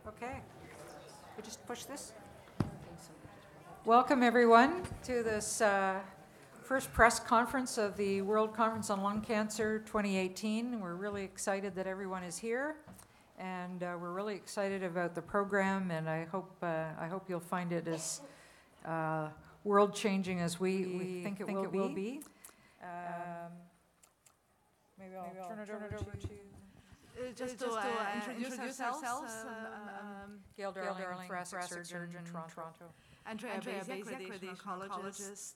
Okay. We just push this? Welcome, everyone, to this first press conference of the World Conference on Lung Cancer 2018. We're really excited that everyone is here, and we're really excited about the program, and I hope you'll find it as world-changing as we think it will be. Maybe I'll turn it over to just to introduce ourselves. Gail Darling, thoracic surgeon in Toronto. Andrea Basic, radiation oncologist.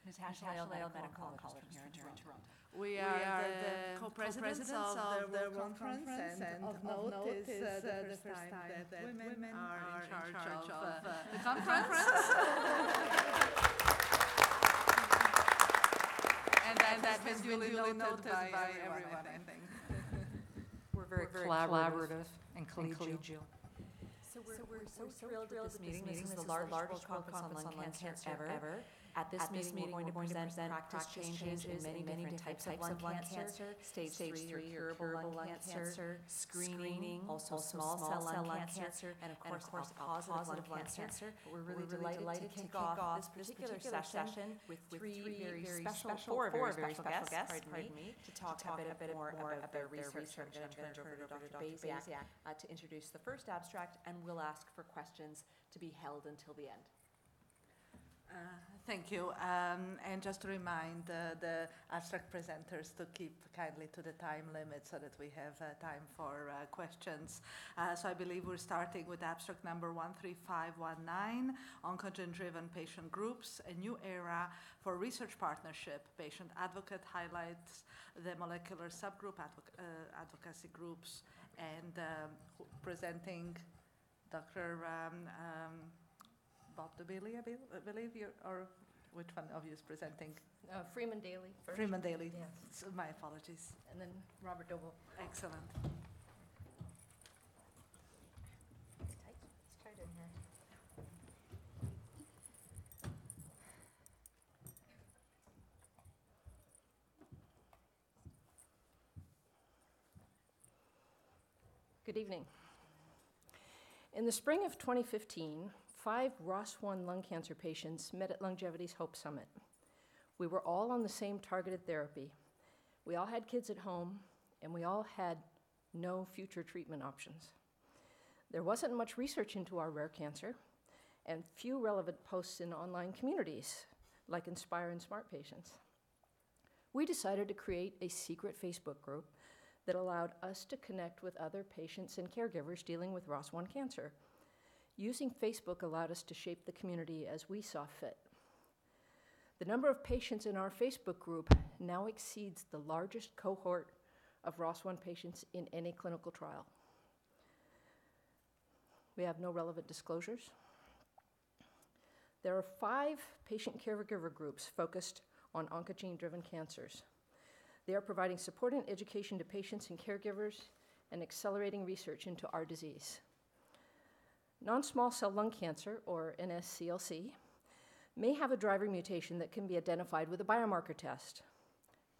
Natasha Lale, medical oncologist here in Toronto. We are the co-presidents of the World Conference, and of note is the first time that women are in charge of the conference. And that has been duly noted by everyone, I think. We're very collaborative and collegial. So we're so thrilled at this meeting. This is the largest World Conference on Lung Cancer ever. At this meeting, we're going to present practice changes in many different types of lung cancer, stage 3 curable lung cancer, screening, also small cell lung cancer, and of course positive lung cancer. We're really delighted to kick off this particular session with four very special guests, to talk a bit more about their research. I'm going to turn it over to Dr. Basiak to introduce the first abstract, and we'll ask for questions to be held until the end. Thank you. And just to remind the abstract presenters to keep kindly to the time limit so that we have time for questions. So I believe we're starting with abstract number 13519, Oncogen-driven patient groups, a new era for research partnership. Patient advocate highlights the molecular subgroup advocacy groups, and presenting Dr. Bob DeBailey, I believe or which one of you is presenting? Freeman Daly first. Freeman Daly, yes. So my apologies. And then Robert Doble. Excellent. It's tight in here. Good evening. In the spring of 2015, 5 ROS1 lung cancer patients met at Longevity's Hope Summit. We were all on the same targeted therapy. We all had kids at home, and we all had no future treatment options. There wasn't much research into our rare cancer, and few relevant posts in online communities, like Inspire and Smart Patients. We decided to create a secret Facebook group that allowed us to connect with other patients and caregivers dealing with ROS1 cancer. Using Facebook allowed us to shape the community as we saw fit. The number of patients in our Facebook group now exceeds the largest cohort of ROS1 patients in any clinical trial. We have no relevant disclosures. There are 5 patient caregiver groups focused on oncogene-driven cancers. They are providing support and education to patients and caregivers and accelerating research into our disease. Non-small cell lung cancer, or NSCLC, may have a driver mutation that can be identified with a biomarker test.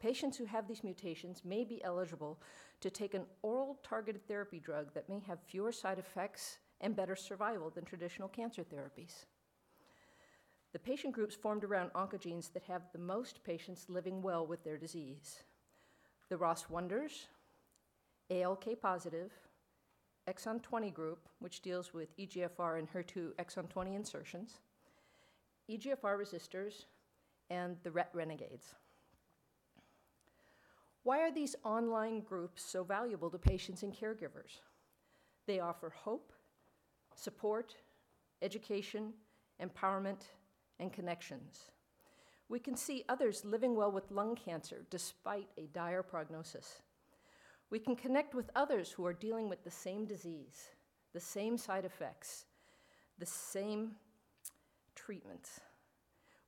Patients who have these mutations may be eligible to take an oral targeted therapy drug that may have fewer side effects and better survival than traditional cancer therapies. The patient groups formed around oncogenes that have the most patients living well with their disease. The ROS1ders, ALK positive, exon 20 group, which deals with EGFR and HER2 exon 20 insertions, EGFR resistors, and the RET renegades. Why are these online groups so valuable to patients and caregivers? They offer hope, support, education, empowerment, and connections. We can see others living well with lung cancer despite a dire prognosis. We can connect with others who are dealing with the same disease, the same side effects, the same treatments.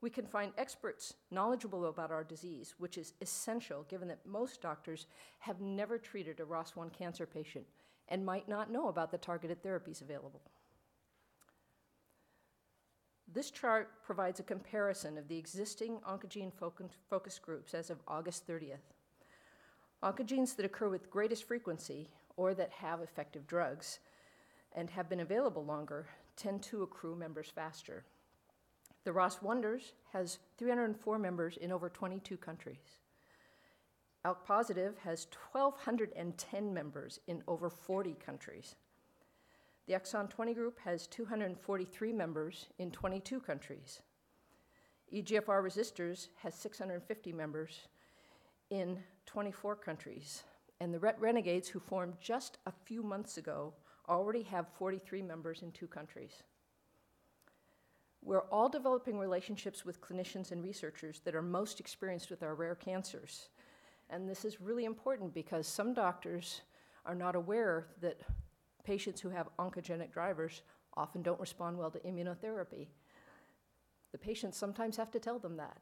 We can find experts knowledgeable about our disease, which is essential given that most doctors have never treated a ROS1 cancer patient and might not know about the targeted therapies available. This chart provides a comparison of the existing oncogene focus groups as of August 30th. Oncogenes that occur with greatest frequency or that have effective drugs and have been available longer tend to accrue members faster. The ROS Wonders has 304 members in over 22 countries. ALK Positive has 1,210 members in over 40 countries. The Exon 20 group has 243 members in 22 countries. EGFR Resistors has 650 members in 24 countries. And the RET Renegades, who formed just a few months ago, already have 43 members in 2 countries. We're all developing relationships with clinicians and researchers that are most experienced with our rare cancers. And this is really important because some doctors are not aware that patients who have oncogenic drivers often don't respond well to immunotherapy. The patients sometimes have to tell them that.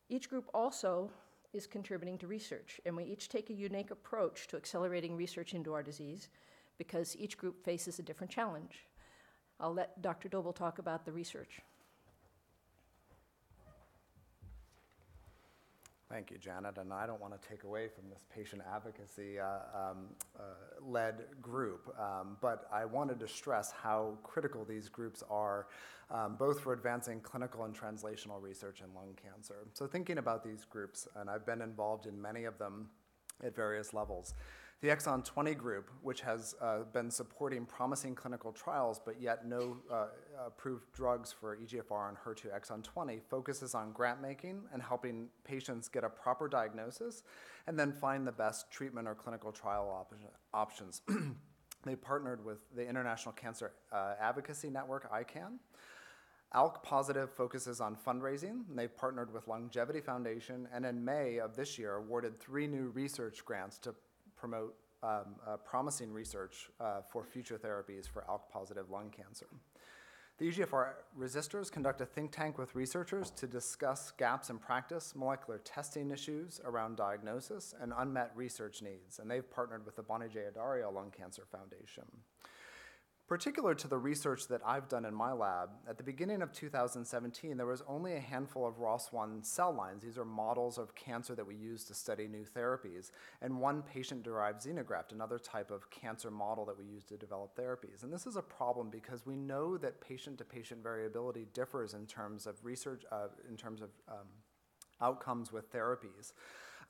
Each group also is contributing to research, and we each take a unique approach to accelerating research into our disease because each group faces a different challenge. I'll let Dr. Doble talk about the research. Thank you, Janet, and I don't want to take away from this patient advocacy led group, but I wanted to stress how critical these groups are, both for advancing clinical and translational research in lung cancer. So thinking about these groups, and I've been involved in many of them at various levels. The Exon 20 group, which has been supporting promising clinical trials, but yet no approved drugs for EGFR and HER2 Exon 20, focuses on grant making and helping patients get a proper diagnosis and then find the best treatment or clinical trial options. They partnered with the International Cancer Advocacy Network, ICANN. ALK Positive focuses on fundraising, and they've partnered with Longevity Foundation, and in May of this year awarded 3 new research grants to promote promising research for future therapies for ALK-positive lung cancer. The EGFR resistors conduct a think tank with researchers to discuss gaps in practice, molecular testing issues around diagnosis, and unmet research needs, and they've partnered with the Bonnie J. Adario Lung Cancer Foundation. Particular to the research that I've done in my lab, at the beginning of 2017, there was only a handful of ROS1 cell lines. These are models of cancer that we use to study new therapies, and 1 patient-derived xenograft, another type of cancer model that we use to develop therapies. And this is a problem because we know that patient-to-patient variability differs in terms of research, in terms of outcomes with therapies.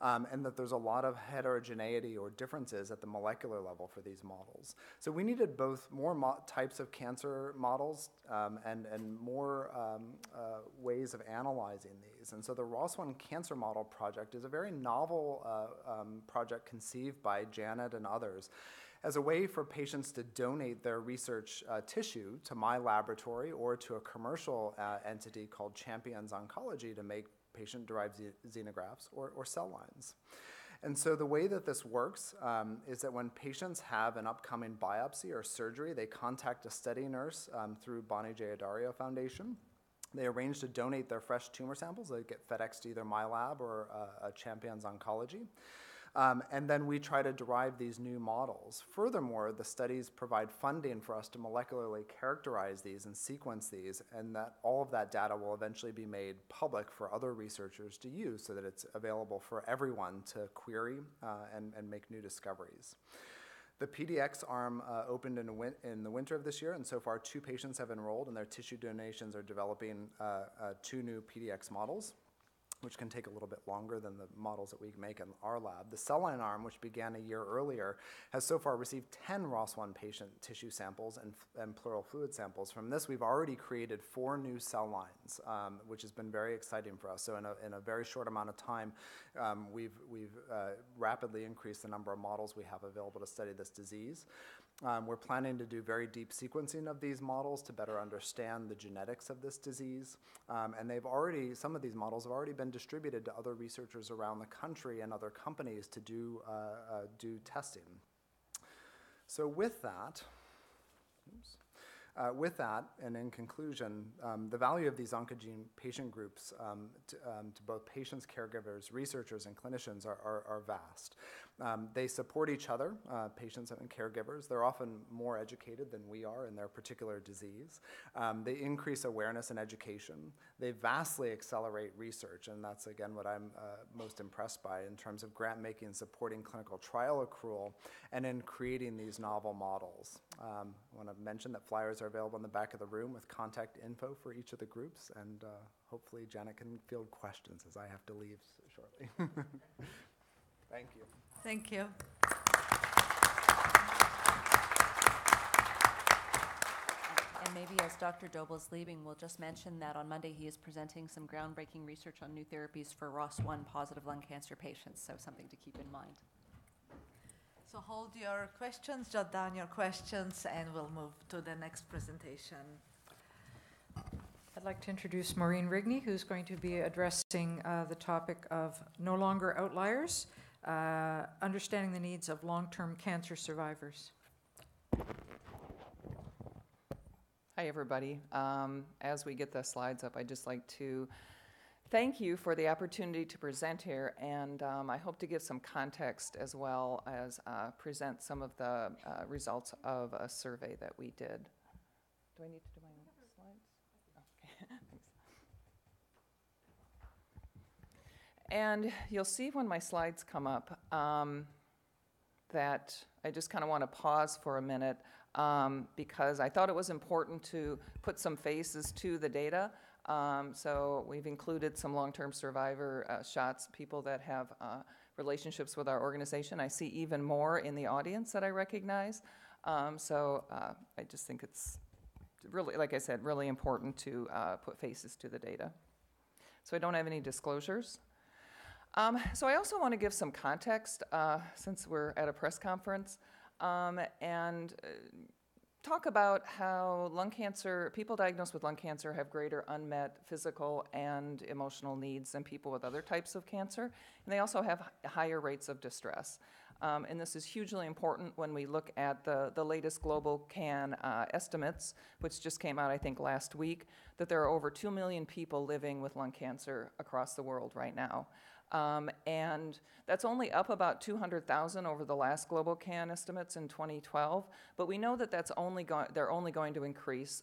And that there's a lot of heterogeneity or differences at the molecular level for these models. So we needed both more types of cancer models and more ways of analyzing these. And so the ROS1 Cancer Model Project is a very novel project conceived by Janet and others as a way for patients to donate their research tissue to my laboratory or to a commercial entity called Champions Oncology to make patient-derived xenografts or cell lines. And so the way that this works is that when patients have an upcoming biopsy or surgery, they contact a study nurse through Bonnie J. Adario Foundation. They arrange to donate their fresh tumor samples. They get FedExed to either my lab or Champions Oncology. And then we try to derive these new models. Furthermore, the studies provide funding for us to molecularly characterize these and sequence these, and that all of that data will eventually be made public for other researchers to use so that it's available for everyone to query and make new discoveries. The PDX arm opened in the winter of this year, and so far 2 patients have enrolled, and their tissue donations are developing 2 new PDX models, which can take a little bit longer than the models that we make in our lab. The cell line arm, which began a year earlier, has so far received 10 ROS1 patient tissue samples and pleural fluid samples. From this, we've already created 4 new cell lines, which has been very exciting for us. So in a very short amount of time, we've rapidly increased the number of models we have available to study this disease. We're planning to do very deep sequencing of these models to better understand the genetics of this disease. And some of these models have already been distributed to other researchers around the country and other companies to do testing. So with that, and in conclusion, the value of these oncogene patient groups to both patients, caregivers, researchers, and clinicians are vast. They support each other, patients and caregivers. They're often more educated than we are in their particular disease. They increase awareness and education. They vastly accelerate research, and that's, again, what I'm most impressed by in terms of grant making and supporting clinical trial accrual and in creating these novel models. I want to mention that flyers are available in the back of the room with contact info for each of the groups, and hopefully Janet can field questions as I have to leave shortly. Thank you. Thank you. And maybe as Dr. Doble's leaving, we'll just mention that on Monday he is presenting some groundbreaking research on new therapies for ROS1 positive lung cancer patients, so something to keep in mind. So hold your questions, jot down your questions, and we'll move to the next presentation. I'd like to introduce Maureen Rigney, who's going to be addressing the topic of no longer outliers, understanding the needs of long-term cancer survivors. Hi, everybody. As we get the slides up, I'd just like to thank you for the opportunity to present here, and I hope to give some context as well as present some of the results of a survey that we did. Do I need to do my own slides? Okay, thanks. And you'll see when my slides come up that I just kind of want to pause for a minute because I thought it was important to put some faces to the data. So we've included some long-term survivor shots, people that have relationships with our organization. I see even more in the audience that I recognize. So I just think it's really, like I said, really important to put faces to the data. So I don't have any disclosures. So I also want to give some context since we're at a press conference and talk about how lung cancer, people diagnosed with lung cancer have greater unmet physical and emotional needs than people with other types of cancer, and they also have higher rates of distress. And this is hugely important when we look at the latest global CAN estimates, which just came out, I think, last week, that there are over 2 million people living with lung cancer across the world right now. And that's only up about 200,000 over the last global CAN estimates in 2012, but we know that they're only going to increase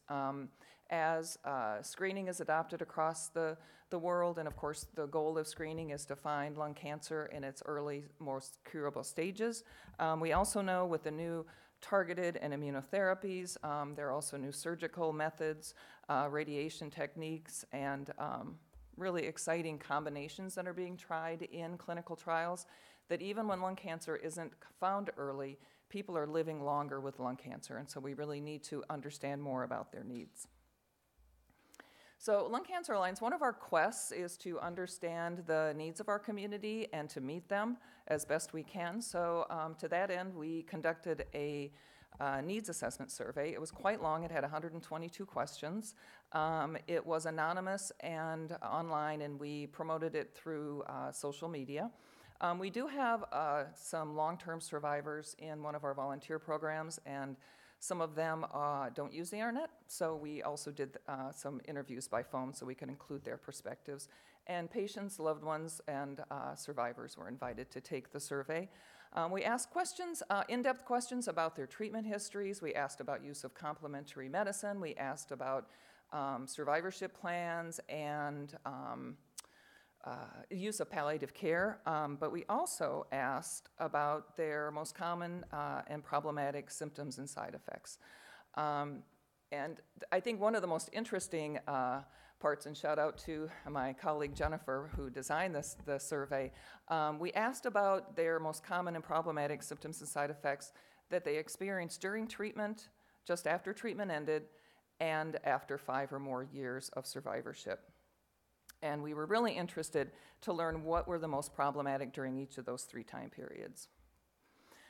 as screening is adopted across the world, and of course the goal of screening is to find lung cancer in its early, most curable stages. We also know with the new targeted and immunotherapies, there are also new surgical methods, radiation techniques, and really exciting combinations that are being tried in clinical trials, that even when lung cancer isn't found early, people are living longer with lung cancer, and so we really need to understand more about their needs. So Lung Cancer Alliance, one of our quests is to understand the needs of our community and to meet them as best we can. So to that end, we conducted a needs assessment survey. It was quite long. It had 122 questions. It was anonymous and online, and we promoted it through social media. We do have some long-term survivors in one of our volunteer programs, and some of them don't use the internet, so we also did some interviews by phone so we could include their perspectives. And patients, loved ones, and survivors were invited to take the survey. We asked questions, in-depth questions about their treatment histories. We asked about use of complementary medicine. We asked about survivorship plans and use of palliative care, but we also asked about their most common and problematic symptoms and side effects. And I think one of the most interesting parts, and shout out to my colleague Jennifer who designed the survey, we asked about their most common and problematic symptoms and side effects that they experienced during treatment, just after treatment ended, and after 5 or more years of survivorship. And we were really interested to learn what were the most problematic during each of those 3 time periods.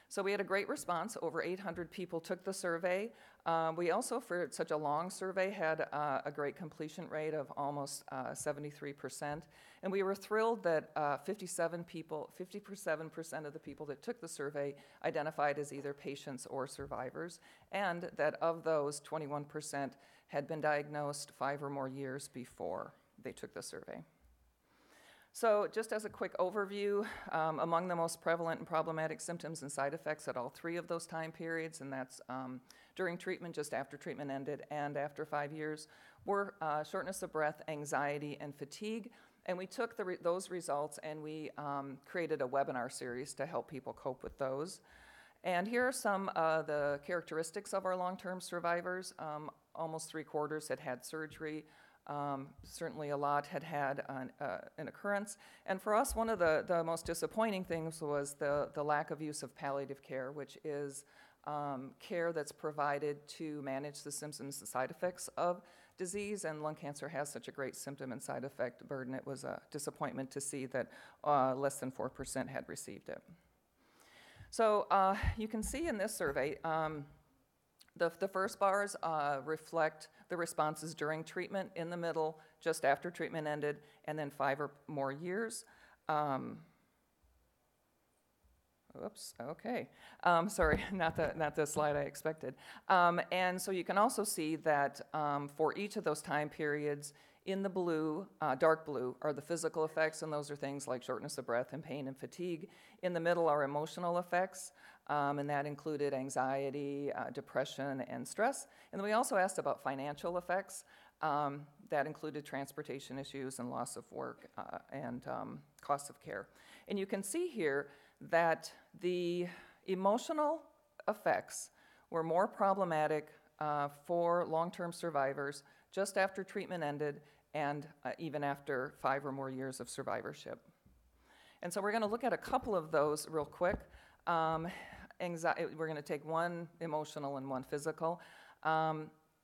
So we had a great response. Over 800 people took the survey. We also, for such a long survey, had a great completion rate of almost 73%. And we were thrilled that 57% of the people that took the survey identified as either patients or survivors, and that of those, 21% had been diagnosed 5 or more years before they took the survey. So just as a quick overview, among the most prevalent and problematic symptoms and side effects at all 3 of those time periods, and that's during treatment, just after treatment ended, and after 5 years, were shortness of breath, anxiety, and fatigue. And we took those results and we created a webinar series to help people cope with those. And here are some of the characteristics of our long-term survivors. Almost 3/4 had had surgery. Certainly a lot had had an occurrence. And for us, one of the most disappointing things was the lack of use of palliative care, which is care that's provided to manage the symptoms and side effects of disease, and lung cancer has such a great symptom and side effect burden. It was a disappointment to see that less than 4% had received it. So you can see in this survey, the first bars reflect the responses during treatment, in the middle, just after treatment ended, and then 5 or more years. Oops, okay. Sorry, not the slide I expected. And so you can also see that for each of those time periods, in the blue, dark blue, are the physical effects, and those are things like shortness of breath and pain and fatigue. In the middle are emotional effects, and that included anxiety, depression, and stress. And then we also asked about financial effects. That included transportation issues and loss of work and cost of care. And you can see here that the emotional effects were more problematic for long-term survivors just after treatment ended and even after 5 or more years of survivorship. And so we're going to look at a couple of those real quick. We're going to take one emotional and one physical.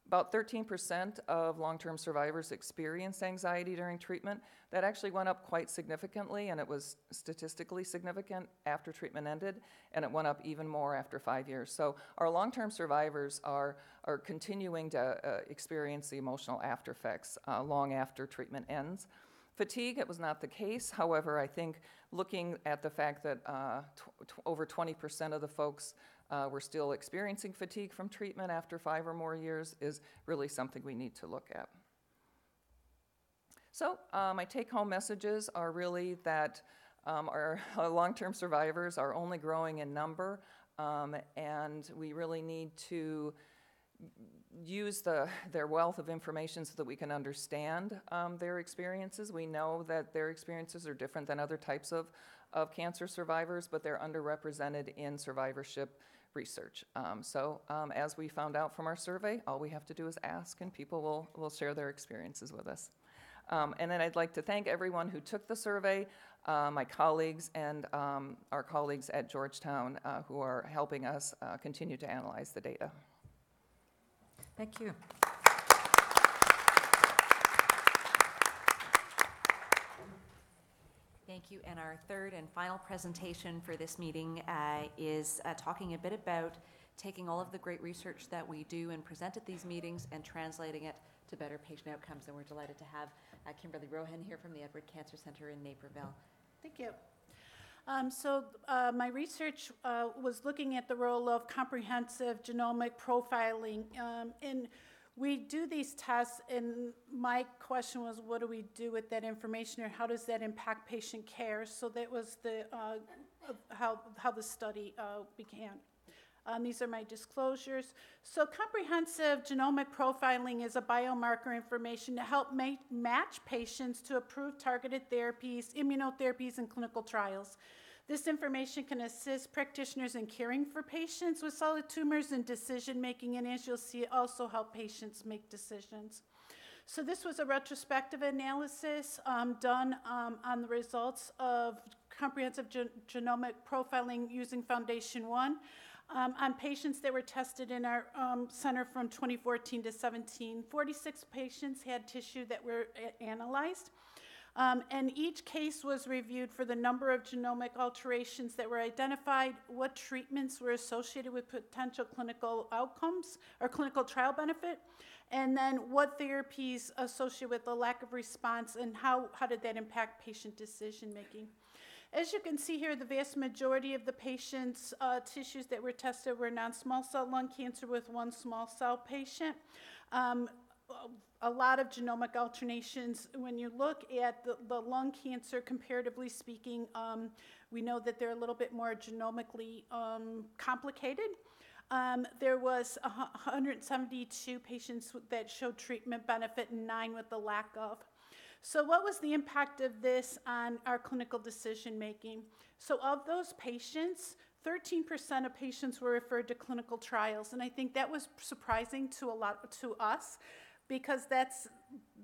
About 13% of long-term survivors experienced anxiety during treatment. That actually went up quite significantly, and it was statistically significant after treatment ended, and it went up even more after 5 years. So our long-term survivors are continuing to experience the emotional after effects long after treatment ends. Fatigue, it was not the case. However, I think looking at the fact that over 20% of the folks were still experiencing fatigue from treatment after 5 or more years is really something we need to look at. So my take-home messages are really that our long-term survivors are only growing in number, and we really need to use their wealth of information so that we can understand their experiences. We know that their experiences are different than other types of cancer survivors, but they're underrepresented in survivorship research. As we found out from our survey, all we have to do is ask, and people will share their experiences with us. And then I'd like to thank everyone who took the survey, my colleagues and our colleagues at Georgetown who are helping us continue to analyze the data. Thank you. Thank you. And our third and final presentation for this meeting is talking a bit about taking all of the great research that we do and present at these meetings and translating it to better patient outcomes. And we're delighted to have Kimberly Rohan here from the Edward Cancer Center in Naperville. Thank you. My research was looking at the role of comprehensive genomic profiling. And we do these tests, and my question was, what do we do with that information, or how does that impact patient care? So that was how the study began. These are my disclosures. So comprehensive genomic profiling is a biomarker information to help match patients to approved targeted therapies, immunotherapies, and clinical trials. This information can assist practitioners in caring for patients with solid tumors and decision-making, and as you'll see, also help patients make decisions. So this was a retrospective analysis done on the results of comprehensive genomic profiling using Foundation One. On patients that were tested in our center from 2014 to 17. 46 patients had tissue that were analyzed. And each case was reviewed for the number of genomic alterations that were identified, what treatments were associated with potential clinical outcomes or clinical trial benefit, and then what therapies associated with the lack of response, and how did that impact patient decision making. As you can see here, the vast majority of the patients' tissues that were tested were non-small cell lung cancer with one small cell patient. a lot of genomic alternations. When you look at the lung cancer, comparatively speaking, we know that they're a little bit more genomically complicated. There was 172 patients that showed treatment benefit and 9 with the lack of. So what was the impact of this on our clinical decision making? So of those patients, 13% of patients were referred to clinical trials, and I think that was surprising to us, because that's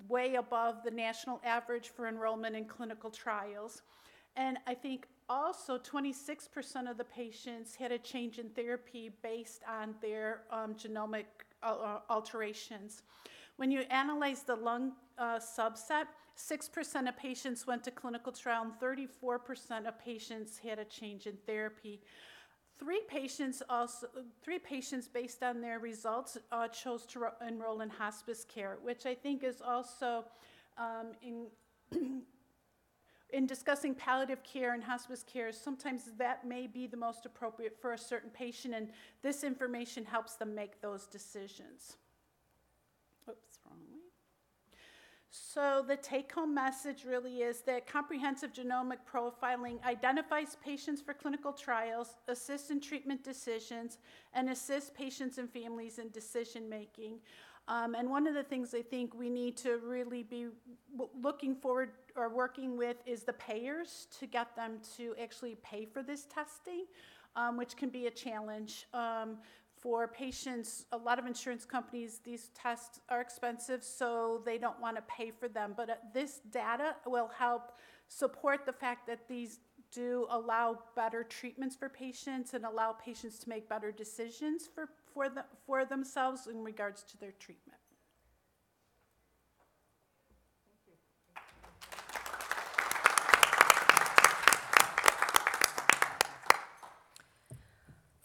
way above the national average for enrollment in clinical trials. And I think also 26% of the patients had a change in therapy based on their genomic alterations. When you analyze the lung subset, 6% of patients went to clinical trial and 34% of patients had a change in therapy. 3 patients based on their results chose to enroll in hospice care, which I think is also in discussing palliative care and hospice care, sometimes that may be the most appropriate for a certain patient, and this information helps them make those decisions. Oops, wrong way. So the take-home message really is that comprehensive genomic profiling identifies patients for clinical trials, assists in treatment decisions, and assists patients and families in decision-making. And one of the things I think we need to really be looking forward or working with is the payers, to get them to actually pay for this testing, which can be a challenge. For patients, a lot of insurance companies, these tests are expensive, so they don't want to pay for them. But this data will help support the fact that these do allow better treatments for patients and allow patients to make better decisions for themselves in regards to their treatment.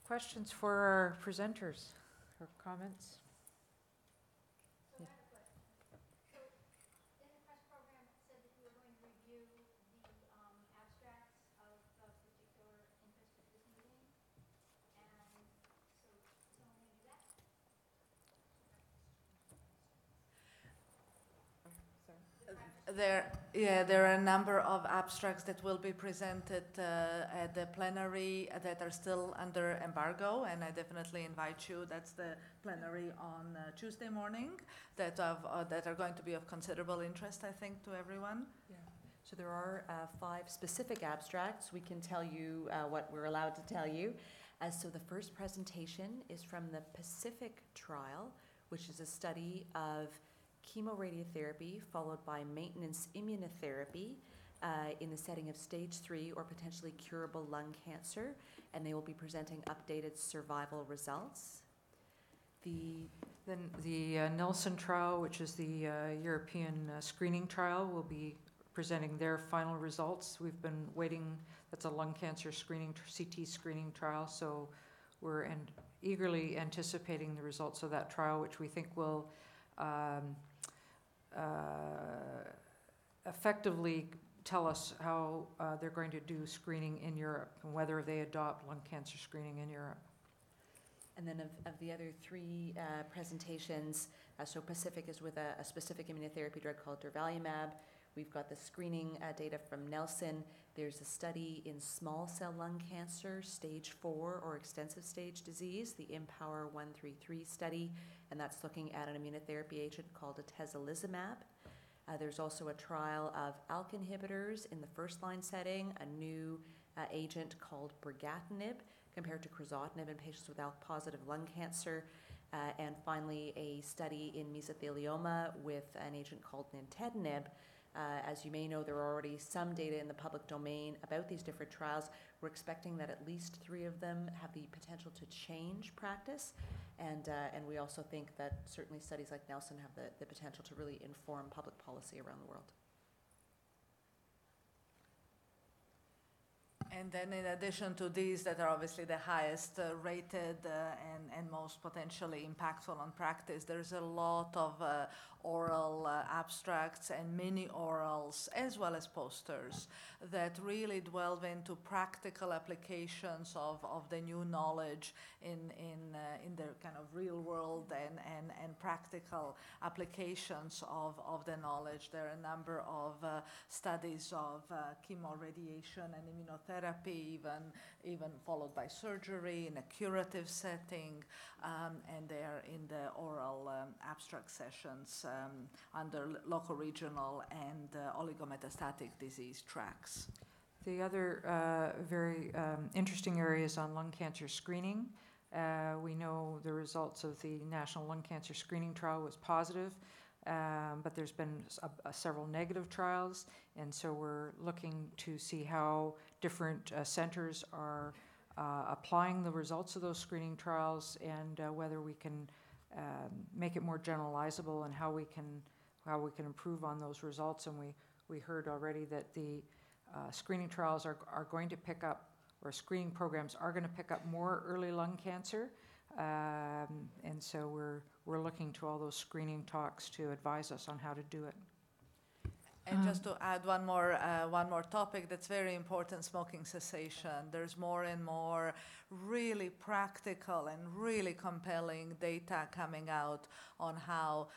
Questions for our presenters or comments? Yeah. So in the press program, it said that you were going to review the abstracts of particular interest at this meeting. And so is someone going to do that? There are a number of abstracts that will be presented at the plenary that are still under embargo, and I definitely invite you. That's the plenary on Tuesday morning that are going to be of considerable interest, I think, to everyone. Yeah. So there are 5 specific abstracts. We can tell you what we're allowed to tell you. So the first presentation is from the Pacific trial, which is a study of chemoradiotherapy followed by maintenance immunotherapy in the setting of stage 3 or potentially curable lung cancer, and they will be presenting updated survival results. Then the Nelson trial, which is the European screening trial, will be presenting their final results. We've been waiting. That's a lung cancer screening, CT screening trial, so we're eagerly anticipating the results of that trial, which we think will effectively tell us how they're going to do screening in Europe and whether they adopt lung cancer screening in Europe. And then of the other 3 presentations, so Pacific is with a specific immunotherapy drug called durvalumab. We've got the screening data from Nelson. There's a study in small cell lung cancer, stage 4 or extensive stage disease, the Empower 133 study, and that's looking at an immunotherapy agent called atezolizumab. There's also a trial of ALK inhibitors in the first-line setting, a new agent called brigatinib compared to crizotinib in patients with ALK-positive lung cancer, and finally a study in mesothelioma with an agent called nintedanib. As you may know, there are already some data in the public domain about these different trials. We're expecting that at least 3 of them have the potential to change practice, and we also think that certainly studies like Nelson have the potential to really inform public policy around the world. And then in addition to these that are obviously the highest rated and most potentially impactful on practice, there's a lot of oral abstracts and mini orals, as well as posters that really delve into practical applications of the new knowledge in the kind of real world and practical applications of the knowledge. There are a number of studies of chemoradiation and immunotherapy, even followed by surgery in a curative setting, and they are in the oral abstract sessions under local, regional, and oligometastatic disease tracks. The other very interesting area is on lung cancer screening. We know the results of the National Lung Cancer Screening Trial was positive, but there's been several negative trials, and so we're looking to see how different centers are applying the results of those screening trials, and whether we can make it more generalizable and how we can improve on those results. And we heard already that the screening trials are going to pick up, or screening programs are going to pick up more early lung cancer, and so we're looking to all those screening talks to advise us on how to do it. And just to add one more topic that's very important, smoking cessation. There's more and more really practical and really compelling data coming out on how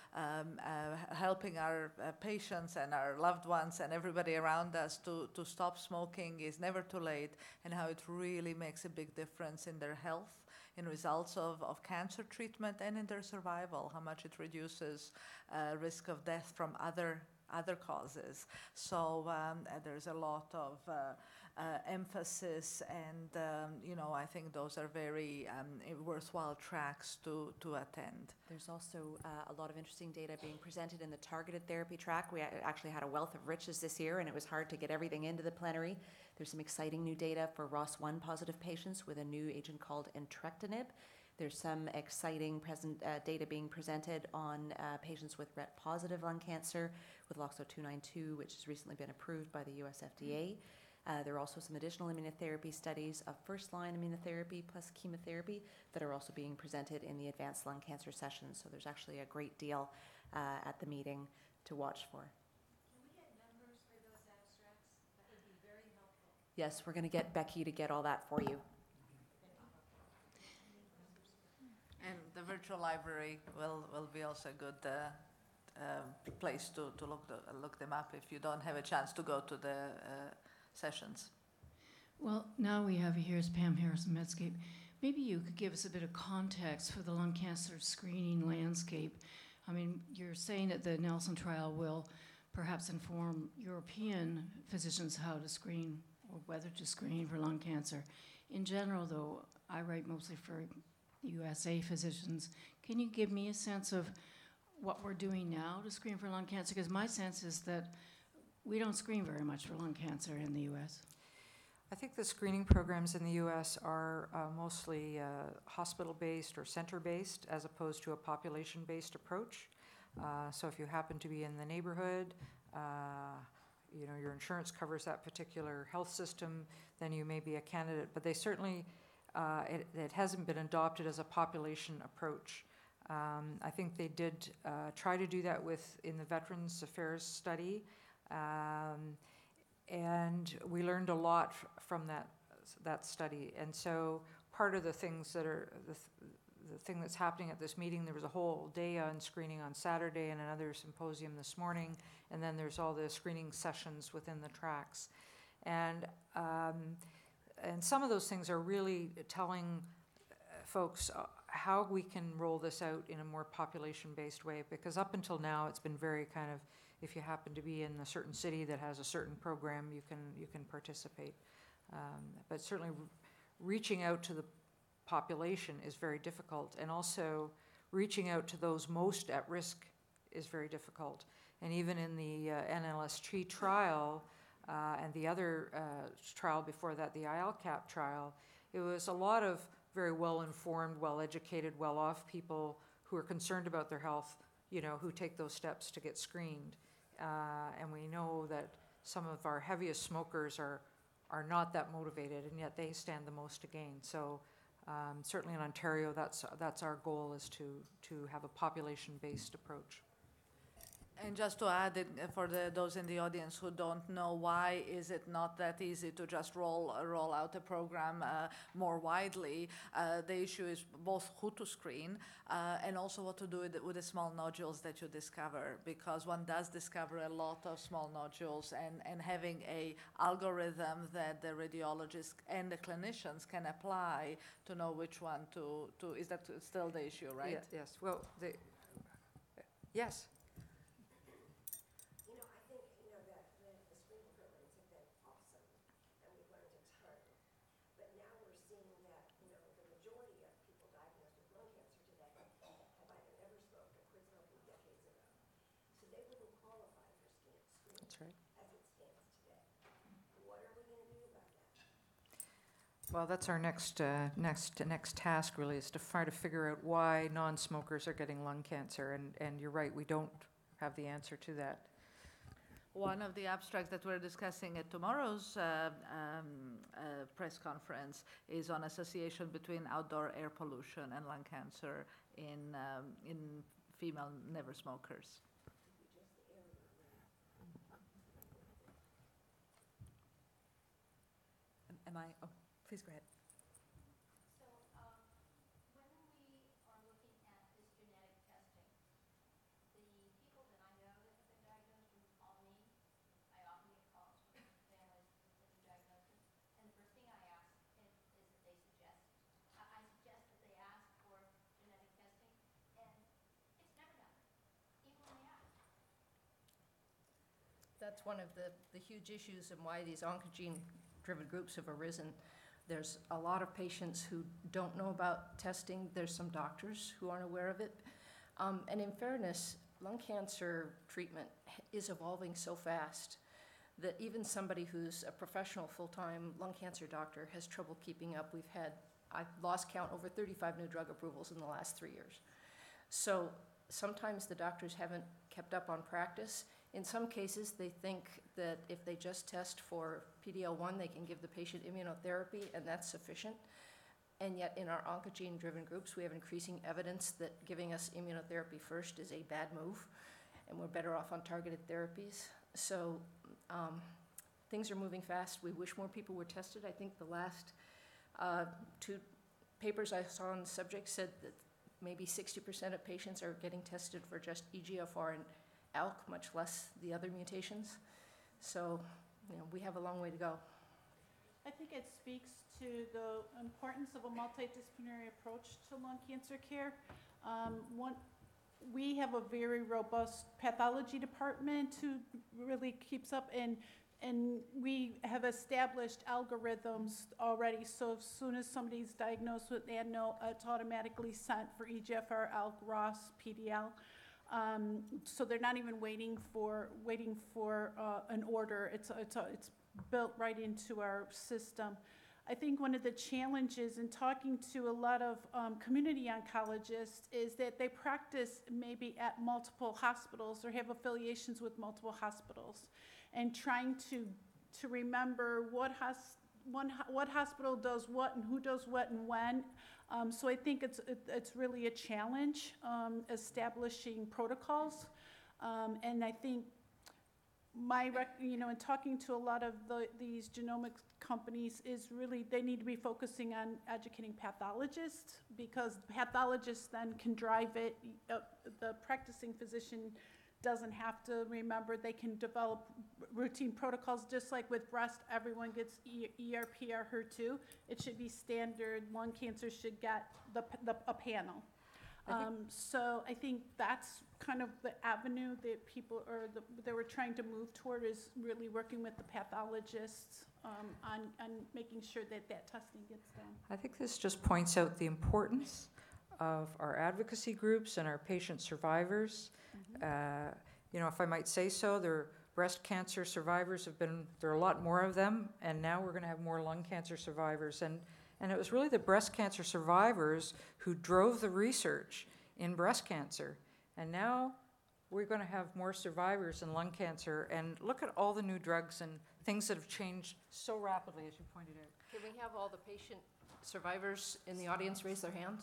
helping our patients and our loved ones and everybody around us to stop smoking is never too late, and how it really makes a big difference in their health, in results of cancer treatment, and in their survival, how much it reduces risk of death from other causes. So there's a lot of emphasis, and I think those are very worthwhile tracks to attend. There's also a lot of interesting data being presented in the targeted therapy track. We actually had a wealth of riches this year, and it was hard to get everything into the plenary. There's some exciting new data for ROS1 positive patients with a new agent called entrectinib. There's some exciting data being presented on patients with RET-positive lung cancer with LOXO-292, which has recently been approved by the US FDA. There are also some additional immunotherapy studies of first-line immunotherapy plus chemotherapy that are also being presented in the advanced lung cancer sessions. So there's actually a great deal at the meeting to watch for. Can we get numbers for those abstracts? That would be very helpful. Yes, we're going to get Becky to get all that for you. And the virtual library will be also a good place to look them up if you don't have a chance to go to the sessions. Well, now we have here's Pam Harrison Medscape. Maybe you could give us a bit of context for the lung cancer screening landscape. I mean, you're saying that the Nelson trial will perhaps inform European physicians how to screen or whether to screen for lung cancer. In general, though, I write mostly for USA physicians. Can you give me a sense of what we're doing now to screen for lung cancer? Because my sense is that we don't screen very much for lung cancer in the US. I think the screening programs in the US are mostly hospital-based or center-based, as opposed to a population-based approach. So if you happen to be in the neighborhood, your insurance covers that particular health system, then you may be a candidate. But they certainly, it hasn't been adopted as a population approach. I think they did try to do that in the Veterans Affairs study, and we learned a lot from that study. And so part of the things that are the thing that's happening at this meeting, there was a whole day on screening on Saturday and another symposium this morning, and then there's all the screening sessions within the tracks. And some of those things are really telling folks how we can roll this out in a more population-based way, because up until now it's been very kind of, if you happen to be in a certain city that has a certain program, you can participate. But certainly reaching out to the population is very difficult, and also reaching out to those most at risk is very difficult. And even in the NLST trial and the other trial before that, the IALCAP trial, it was a lot of very well-informed, well-educated, well-off people who are concerned about their health, who take those steps to get screened. And we know that some of our heaviest smokers are not that motivated, and yet they stand the most to gain. So certainly in Ontario, that's our goal, is to have a population-based approach. And just to add, for those in the audience who don't know, why is it not that easy to just roll out a program more widely? The issue is both who to screen and also what to do with the small nodules that you discover, because one does discover a lot of small nodules, and having a algorithm that the radiologists and the clinicians can apply to know which one to is that still the issue, right? Yes, well, yes. That's right. Well, that's our next task, really, is to try to figure out why non-smokers are getting lung cancer, and you're right, we don't have the answer to that. One of the abstracts that we're discussing at tomorrow's press conference is on association between outdoor air pollution and lung cancer in female never smokers. Oh, please go ahead. So, when we are looking at this genetic testing, the people that I know that have been diagnosed will call me. I often get calls from families that have been diagnosed, and the first thing I ask is that they suggest. I suggest that they ask for genetic testing, and it's never done, even when they ask. That's one of the huge issues and why these oncogene-driven groups have arisen. There's a lot of patients who don't know about testing. There's some doctors who aren't aware of it. And in fairness, lung cancer treatment is evolving so fast that even somebody who's a professional full-time lung cancer doctor has trouble keeping up. I've lost count, over 35 new drug approvals in the last 3 years. So sometimes the doctors haven't kept up on practice. In some cases, they think that if they just test for PD-L1, they can give the patient immunotherapy, and that's sufficient. And yet in our oncogene-driven groups, we have increasing evidence that giving us immunotherapy first is a bad move, and we're better off on targeted therapies. So things are moving fast. We wish more people were tested. I think the last 2 papers I saw on the subject said that maybe 60% of patients are getting tested for just EGFR and ALK, much less the other mutations. So, we have a long way to go. I think it speaks to the importance of a multidisciplinary approach to lung cancer care. We have a very robust pathology department who really keeps up, and we have established algorithms already. So as soon as somebody's diagnosed with adeno, it's automatically sent for EGFR, ALK, ROS, PDL. So they're not even waiting for an order. It's built right into our system. I think one of the challenges in talking to a lot of community oncologists is that they practice maybe at multiple hospitals or have affiliations with multiple hospitals, and trying to remember what hospital does what and who does what and when. So I think it's really a challenge establishing protocols, and I think in talking to a lot of these genomics companies is really they need to be focusing on educating pathologists, because pathologists then can drive it. The practicing physician doesn't have to remember. They can develop routine protocols, just like with breast, everyone gets ER, PR, HER2. It should be standard. Lung cancer should get a panel. So I think that's kind of the avenue that people that we're trying to move toward, is really working with the pathologists on making sure that testing gets done. I think this just points out the importance of our advocacy groups and our patient survivors. If I might say so, their breast cancer survivors there are a lot more of them, and now we're going to have more lung cancer survivors. And it was really the breast cancer survivors who drove the research in breast cancer. And now we're going to have more survivors in lung cancer. And look at all the new drugs and things that have changed so rapidly, as you pointed out. Can we have all the patient survivors in the audience raise their hands?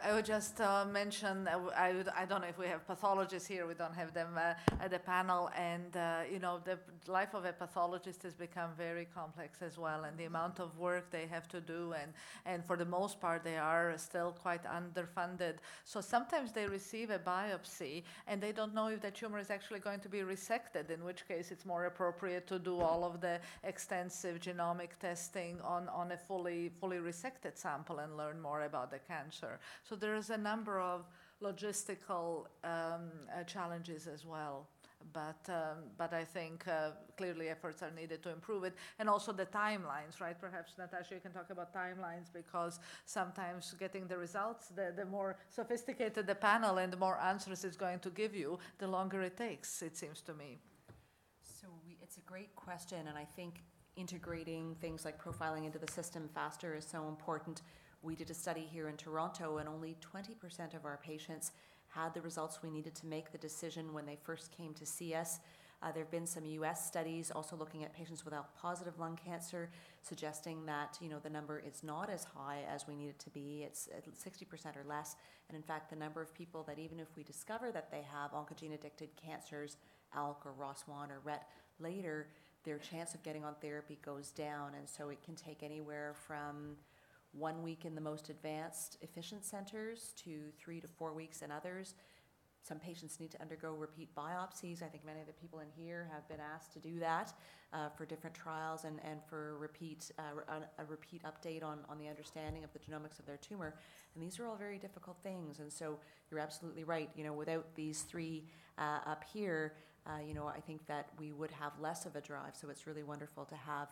I would just mention, I don't know if we have pathologists here, we don't have them at the panel, and the life of a pathologist has become very complex as well, and the amount of work they have to do, and for the most part they are still quite underfunded. So sometimes they receive a biopsy and they don't know if the tumor is actually going to be resected, in which case it's more appropriate to do all of the extensive genomic testing on a fully resected sample and learn more about the cancer. So there is a number of logistical challenges as well. But I think clearly efforts are needed to improve it. And also the timelines, right? Perhaps, Natasha, you can talk about timelines, because sometimes getting the results, the more sophisticated the panel and the more answers it's going to give you, the longer it takes, it seems to me. So it's a great question, and I think integrating things like profiling into the system faster is so important. We did a study here in Toronto, and only 20% of our patients had the results we needed to make the decision when they first came to see us. There have been some US studies also looking at patients with ALK-positive lung cancer, suggesting that the number is not as high as we need it to be. It's at 60% or less. And in fact, the number of people that even if we discover that they have oncogene-addicted cancers, ALK or ROS1 or RET, later, their chance of getting on therapy goes down. And so it can take anywhere from 1 week in the most advanced efficient centers to 3 to 4 weeks in others. Some patients need to undergo repeat biopsies. I think many of the people in here have been asked to do that for different trials and for a repeat update on the understanding of the genomics of their tumor. And these are all very difficult things. And so you're absolutely right. Without these three up here, I think that we would have less of a drive. So it's really wonderful to have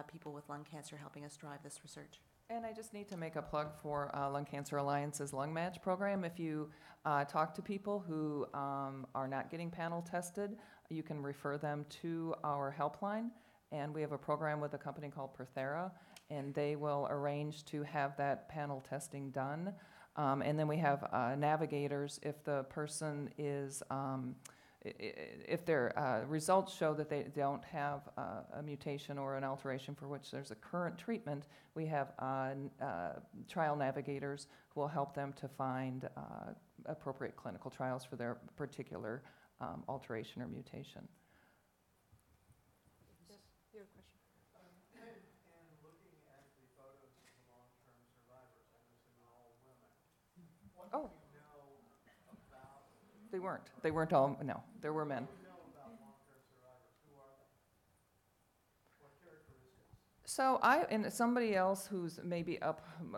people with lung cancer helping us drive this research. And I just need to make a plug for Lung Cancer Alliance's Lung Match program. If you talk to people who are not getting panel tested, you can refer them to our helpline. And we have a program with a company called Perthera, and they will arrange to have that panel testing done. And then we have navigators if the person is if their results show that they don't have a mutation or an alteration for which there's a current treatment, we have trial navigators who will help them to find appropriate clinical trials for their particular alteration or mutation. Yes, you have a question. And looking at the photos of the long-term survivors, I'm assuming all women. What do you know about? They weren't. They weren't all, no, there were men. What do you know about long-term survivors? Who are they? What characteristics? So and somebody else who's maybe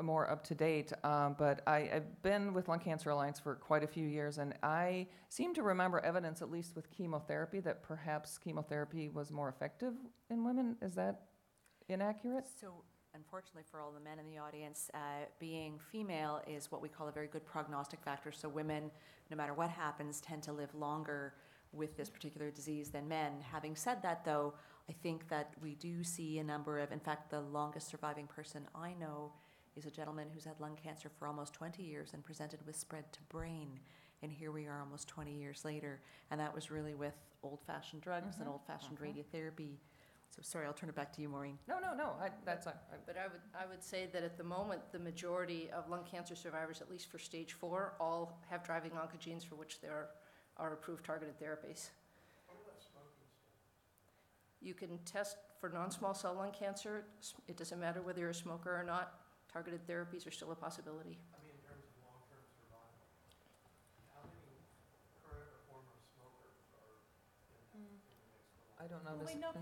more up to date, but I've been with Lung Cancer Alliance for quite a few years, and I seem to remember evidence, at least with chemotherapy, that perhaps chemotherapy was more effective in women. Is that inaccurate? So unfortunately for all the men in the audience, being female is what we call a very good prognostic factor. So women, no matter what happens, tend to live longer with this particular disease than men. Having said that, though, I think that we do see a number of, in fact, the longest surviving person I know is a gentleman who's had lung cancer for almost 20 years and presented with spread to brain. And here we are almost 20 years later. And that was really with old-fashioned drugs and old-fashioned radiotherapy. So sorry, I'll turn it back to you, Maureen. No. But I would say that at the moment, the majority of lung cancer survivors, at least for stage 4, all have driving oncogenes for which there are approved targeted therapies. What about smoking status? You can test for non-small cell lung cancer. It doesn't matter whether you're a smoker or not. Targeted therapies are still a possibility. I mean, in terms of long-term survival. How many current or former smokers are in the mix? I don't know We this. know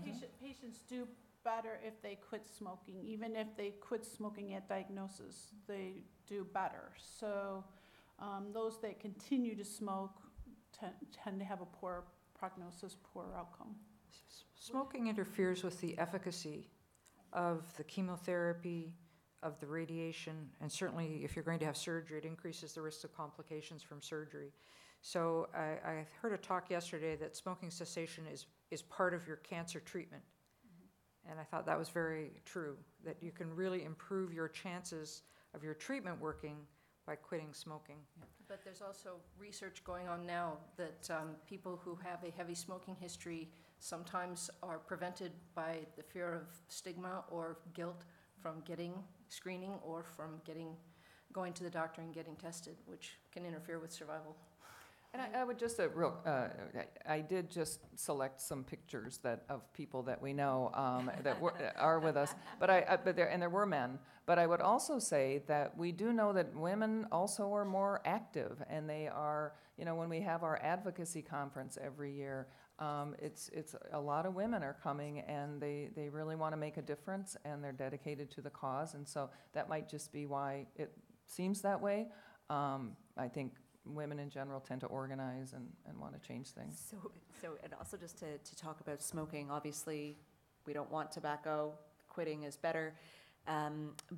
patients do better if they quit smoking. Even if they quit smoking at diagnosis, they do better. So those that continue to smoke tend to have a poor prognosis, poor outcome. Smoking interferes with the efficacy of the chemotherapy, of the radiation, and certainly if you're going to have surgery, it increases the risk of complications from surgery. So I heard a talk yesterday that smoking cessation is part of your cancer treatment. And I thought that was very true, that you can really improve your chances of your treatment working by quitting smoking. But there's also research going on now that people who have a heavy smoking history sometimes are prevented by the fear of stigma or guilt from getting screening or from getting going to the doctor and getting tested, which can interfere with survival. And I would just, I did just select some pictures of people that we know that are with us, but there were men. But I would also say that we do know that women also are more active, and they are, when we have our advocacy conference every year, it's a lot of women are coming, and they really want to make a difference, and they're dedicated to the cause, and so that might just be why it seems that way. I think women in general tend to organize and want to change things. So, and also just to talk about smoking, obviously, we don't want tobacco, quitting is better,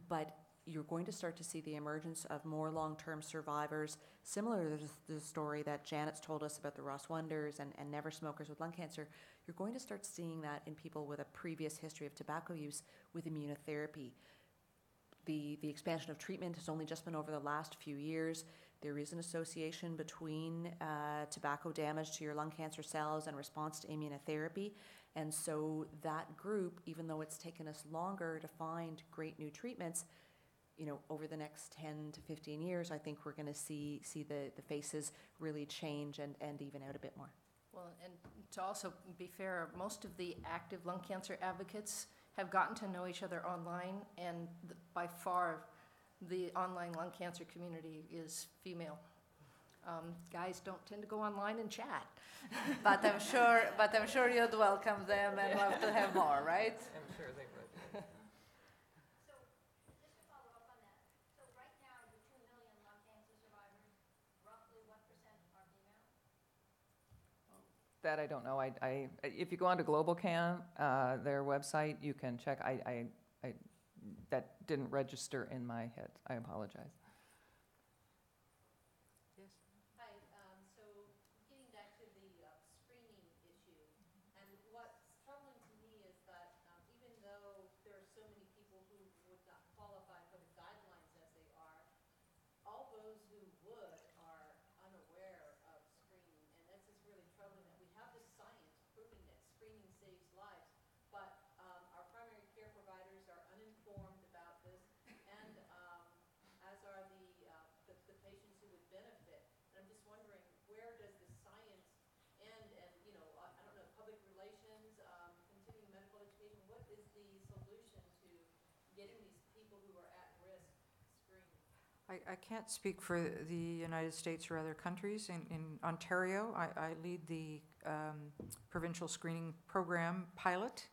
but you're going to start to see the emergence of more long-term survivors, similar to the story that Janet's told us about the Ross Wonders and never smokers with lung cancer. You're going to start seeing that in people with a previous history of tobacco use with immunotherapy. The expansion of treatment has only just been over the last few years. There is an association between tobacco damage to your lung cancer cells and response to immunotherapy. And so that group, even though it's taken us longer to find great new treatments, over the next 10 to 15 years, I think we're going to see the faces really change and even out a bit more. Well, and to also be fair, most of the active lung cancer advocates have gotten to know each other online, and by far, the online lung cancer community is female. Guys don't tend to go online and chat. But I'm sure you'd welcome them and love to have more, right? I'm sure they would. So, just to follow up on that, so right now, the 2 million lung cancer survivors, roughly what percent are female? That I don't know. If you go onto GlobalCan, their website, you can check. That didn't register in my head. I apologize. Yes. Hi, so getting back to the screening issue, and what's troubling to me is that even though there are so many people who would not qualify for the guidelines as they are, all those who would are unaware of screening, and this is really troubling that we have this science proving that screening saves lives, but our primary care providers are uninformed about this, and as are the patients who would benefit. And I'm just wondering, where does the science end? And I don't know, public relations, continuing medical education. What is the solution to getting these people who are at risk screened? I can't speak for the United States or other countries. In Ontario, I lead the provincial screening program pilot.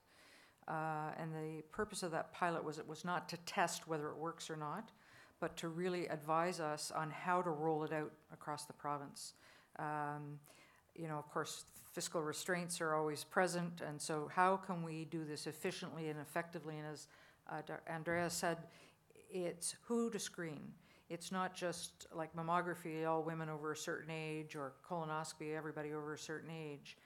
And the purpose of that pilot was not to test whether it works or not, but to really advise us on how to roll it out across the province. Of course, fiscal restraints are always present, and so how can we do this efficiently and effectively? And as Andrea said, it's who to screen. It's not just like mammography, all women over a certain age, or colonoscopy, everybody over a certain age.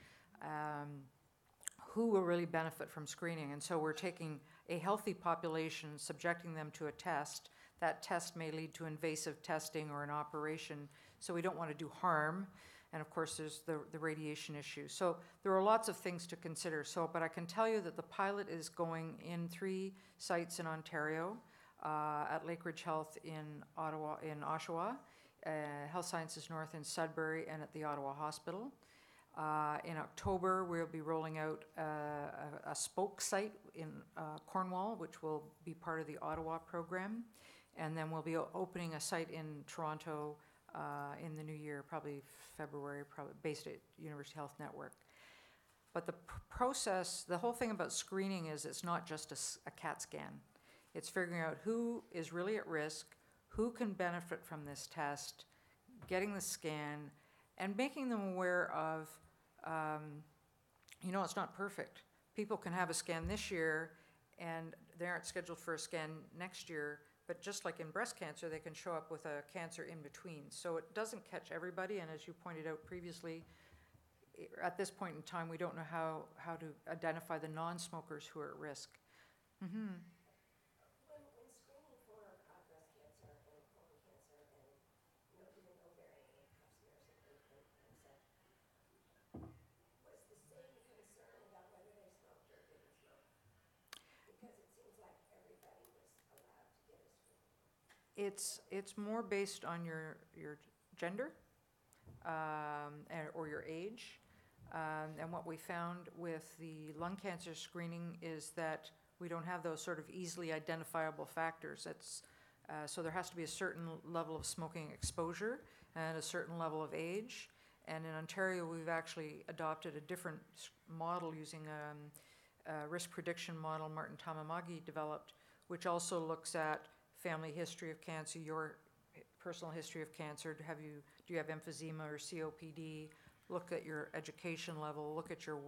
Who will really benefit from screening? And so we're taking a healthy population, subjecting them to a test. That test may lead to invasive testing or an operation, so we don't want to do harm. And of course, there's the radiation issue. So there are lots of things to consider. But I can tell you that the pilot is going in 3 sites in Ontario, at Lakeridge Health in Oshawa, Health Sciences North in Sudbury, and at the Ottawa Hospital. In October, we'll be rolling out a spoke site in Cornwall, which will be part of the Ottawa program. And then we'll be opening a site in Toronto in the new year, probably February, based at University Health Network. But the process, the whole thing about screening is it's not just a CAT scan. It's figuring out who is really at risk, who can benefit from this test, getting the scan, and making them aware of, it's not perfect. People can have a scan this year and they aren't scheduled for a scan next year, but just like in breast cancer, they can show up with a cancer in between. So it doesn't catch everybody, and as you pointed out previously, at this point in time, we don't know how to identify the non-smokers who are at risk. Mm-hmm. When screening for breast cancer and colon cancer and even ovarian and pap smears and such, was the same concern about whether they smoked or didn't smoke? Because it seems like everybody was allowed to get a screening. It's more based on your gender or your age. And what we found with the lung cancer screening is that we don't have those sort of easily identifiable factors. So there has to be a certain level of smoking exposure and a certain level of age. And in Ontario, we've actually adopted a different model using a risk prediction model Martin Tamamagi developed, which also looks at family history of cancer, your personal history of cancer. Do you have emphysema or COPD? Look at your education level. Look at your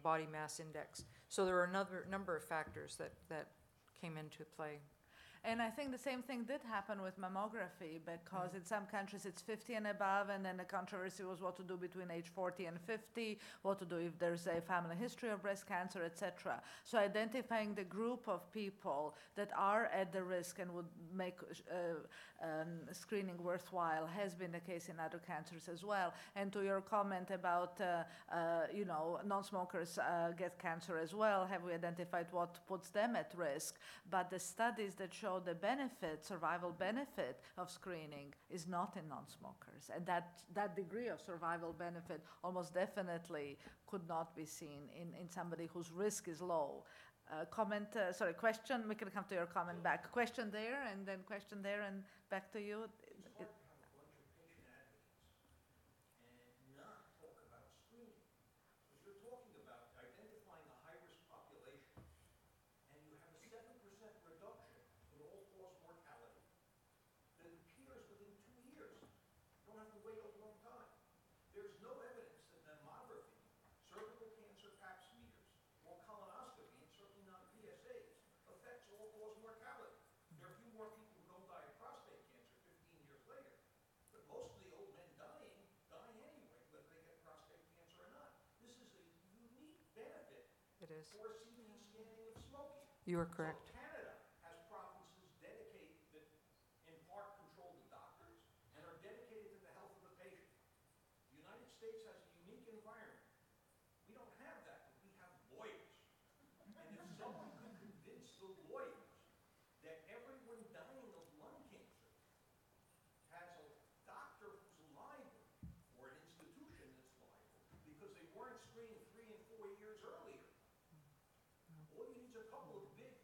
body mass index. So there are another number of factors that came into play. And I think the same thing did happen with mammography, because in some countries it's 50 and above, and then the controversy was what to do between age 40 and 50, what to do if there's a family history of breast cancer, etc. So identifying the group of people that are at the risk and would make screening worthwhile has been the case in other cancers as well. And to your comment about, non-smokers get cancer as well, have we identified what puts them at risk? But the studies that show the benefit, survival benefit of screening is not in non-smokers. And that degree of survival benefit almost definitely could not be seen in somebody whose risk is low. Question, we can come to your comment back. Question there, and then question there, and back to you. It is. For CT scanning of smoking. You are correct. So Canada has provinces dedicated that in part control the doctors and are dedicated to the health of the patient. The United States has a unique environment. We don't have that, but we have lawyers. And if someone could convince the lawyers that everyone dying of lung cancer has a doctor who's liable or an institution that's liable because they weren't screened 3 and 4 years earlier. All you need is a couple of big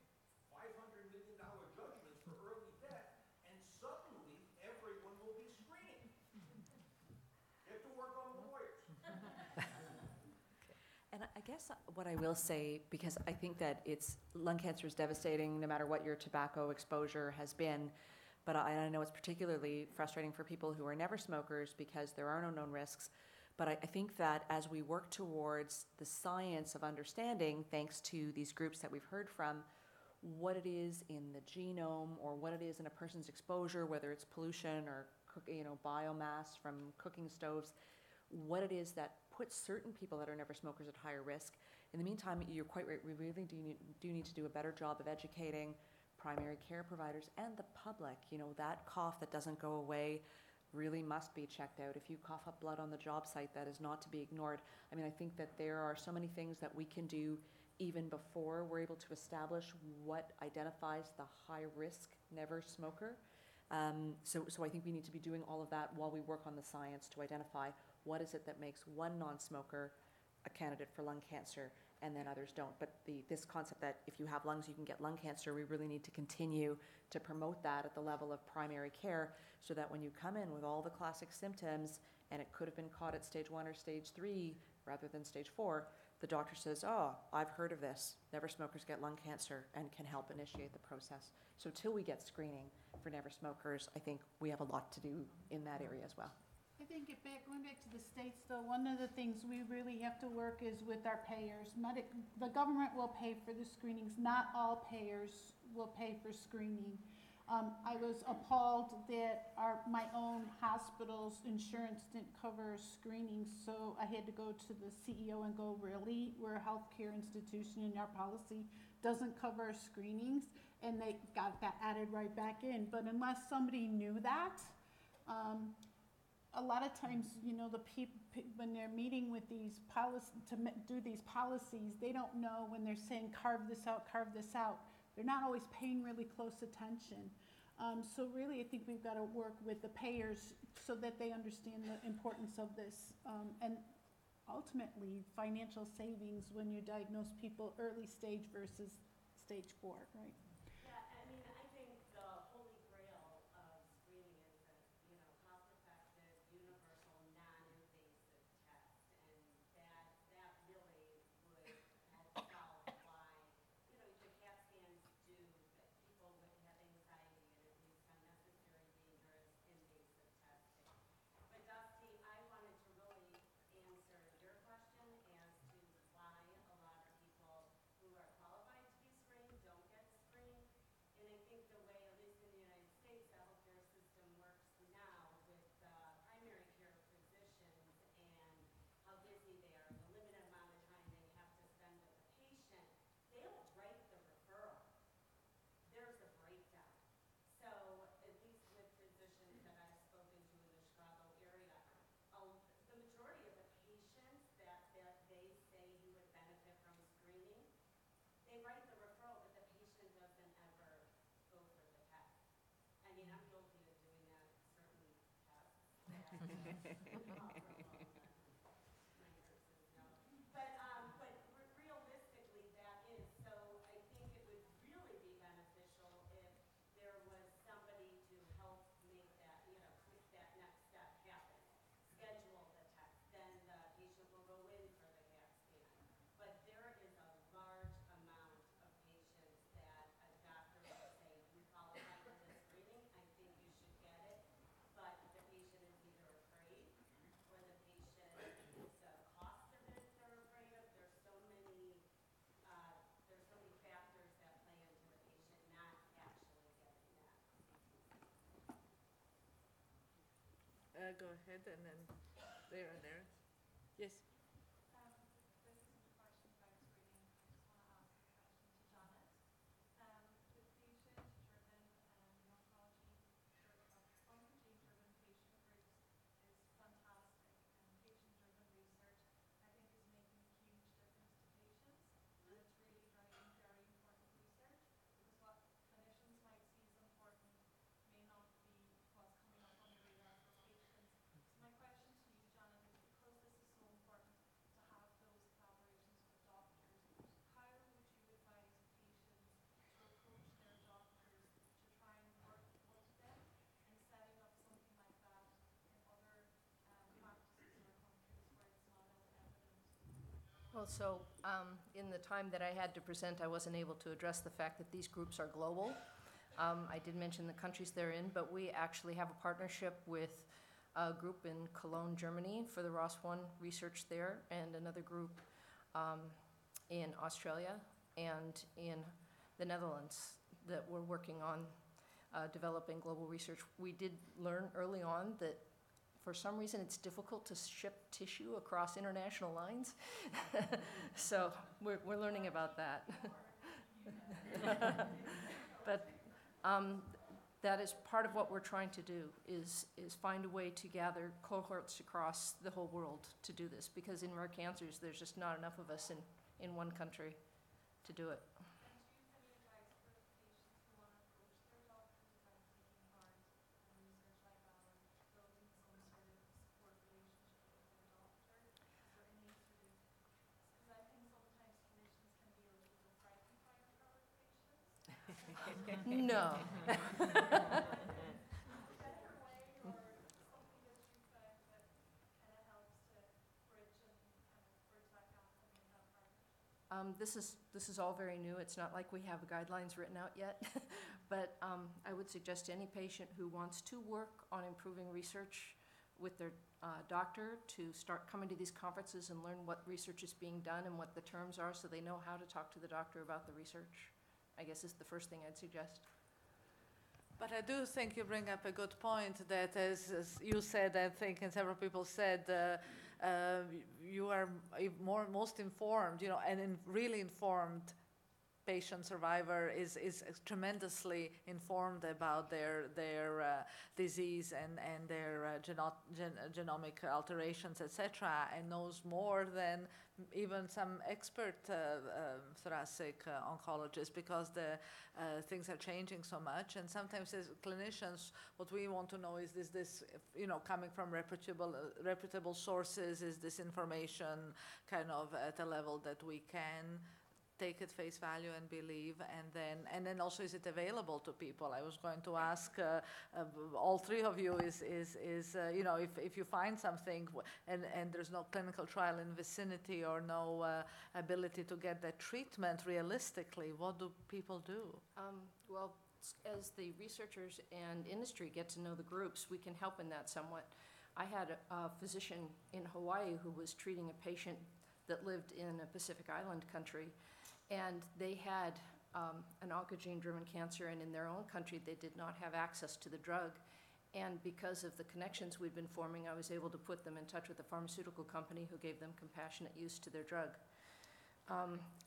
$500 million judgments for early death, and suddenly everyone will be screening. Get to work on the lawyers. And I guess what I will say, because I think that lung cancer is devastating no matter what your tobacco exposure has been, but I know it's particularly frustrating for people who are never smokers because there are no known risks. But I think that as we work towards the science of understanding, thanks to these groups that we've heard from, what it is in the genome or what it is in a person's exposure, whether it's pollution or biomass from cooking stoves, what it is that puts certain people that are never smokers at higher risk. In the meantime, you're quite right, we really do need to do a better job of educating primary care providers and the public. That cough that doesn't go away really must be checked out. If you cough up blood on the job site, that is not to be ignored. I think that there are so many things that we can do even before we're able to establish what identifies the high-risk never smoker. So I think we need to be doing all of that while we work on the science to identify what is it that makes one non-smoker a candidate for lung cancer and then others don't. But this concept that if you have lungs, you can get lung cancer, we really need to continue to promote that at the level of primary care so that when you come in with all the classic symptoms and it could have been caught at stage 1 or stage 3 rather than stage 4, the doctor says, oh, I've heard of this. Never smokers get lung cancer and can help initiate the process. So till we get screening for never smokers, I think we have a lot to do in that area as well. I think going back to the states, though, one of the things we really have to work is with our payers. The government will pay for the screenings. Not all payers will pay for screening. I was appalled that my own hospital's insurance didn't cover screenings, so I had to go to the CEO and go, really? We're a healthcare institution and our policy doesn't cover screenings, and they got that added right back in. But unless somebody knew that, a lot of times, the people, when they're meeting with these do these policies, they don't know when they're saying carve this out, they're not always paying really close attention. So really, I think we've got to work with the payers so that they understand the importance of this. And ultimately, financial savings when you diagnose people early stage versus stage 4, right? Yeah, I mean, I think the holy grail of screening is a, cost-effective, universal, non-invasive test, and that really would help solve why, the CAT scans do, that people would have anxiety and at least unnecessary, dangerous, invasive testing. But Dusty, I wanted to really answer your question as to why a lot of people who are qualified to be screened don't get screened. And I think the way, at least in the United States, the healthcare system works now with primary care physicians and how busy they are, the limited amount of time they have to spend with the patient, they'll write the referral. There's a breakdown. So at least with physicians that I've spoken to in the Chicago area, the majority of the patients that they say who would benefit from screening, they write the referral, but the patient doesn't ever go for the test. I mean, I'm guilty of doing that at certain tests. My nurses know. But realistically, that is. So I think it would really be beneficial if there was somebody to help make that, make that next step happen. Schedule the test, then the patient will go in for the CAT scan. But there is a large amount of patients that a doctor will say, you qualify for this screening, I think you should get it. But the patient is either afraid or the patient, it's the cost of it they're afraid of. There's so many factors that play into the patient not actually getting that. Go ahead, and then there. Yes. This isn't a question about screening. I just want to ask a question to Janet. The patient-driven oncology, oncogene-driven patient groups is fantastic, and patient-driven research, I think, is making a huge difference to patients, and it's really driving very important research, because what clinicians might see as important may not be what's coming up on the radar for patients. So my question to you, Janet, is because this is so important to have those collaborations with doctors, how would you advise patients to approach their doctors to try and work with them in setting up something like that in other practices or countries where it's not as evident? Well, so in the time that I had to present, I wasn't able to address the fact that these groups are global. I did mention the countries they're in, but we actually have a partnership with a group in Cologne, Germany for the ROS1 research there, and another group in Australia and in the Netherlands that we're working on developing global research. We did learn early on that for some reason it's difficult to ship tissue across international lines. So we're learning about that. But that is part of what we're trying to do, is find a way to gather cohorts across the whole world to do this, because in rare cancers there's just not enough of us in one country to do it. And do you have any advice for patients who want to approach their doctors about taking part in research like that, or building some sort of support relationship with their doctor? Is there any sort of, because I think sometimes clinicians can be a little bit frightened by our patients. No. Better way, or something that you found that kind of helps to bridge that gap and make that partnership? This is all very new. It's not like we have guidelines written out yet. But I would suggest to any patient who wants to work on improving research with their doctor to start coming to these conferences and learn what research is being done and what the terms are, so they know how to talk to the doctor about the research, I guess, is the first thing I'd suggest. But I do think you bring up a good point that, as you said, I think, and several people said, you are most informed, and really informed patient survivor is tremendously informed about their disease and their genomic alterations, etc., and knows more than even some expert thoracic oncologists, because the things are changing so much. And sometimes as clinicians, what we want to know is this coming from reputable sources? Is this information kind of at a level that we can take at face value and believe, and then also, is it available to people? I was going to ask all three of you is if you find something and there's no clinical trial in vicinity or no ability to get that treatment realistically, what do people do? Well, as the researchers and industry get to know the groups, we can help in that somewhat. I had a physician in Hawaii who was treating a patient that lived in a Pacific Island country, and they had an oncogene-driven cancer, and in their own country they did not have access to the drug. And because of the connections we'd been forming, I was able to put them in touch with a pharmaceutical company who gave them compassionate use to their drug.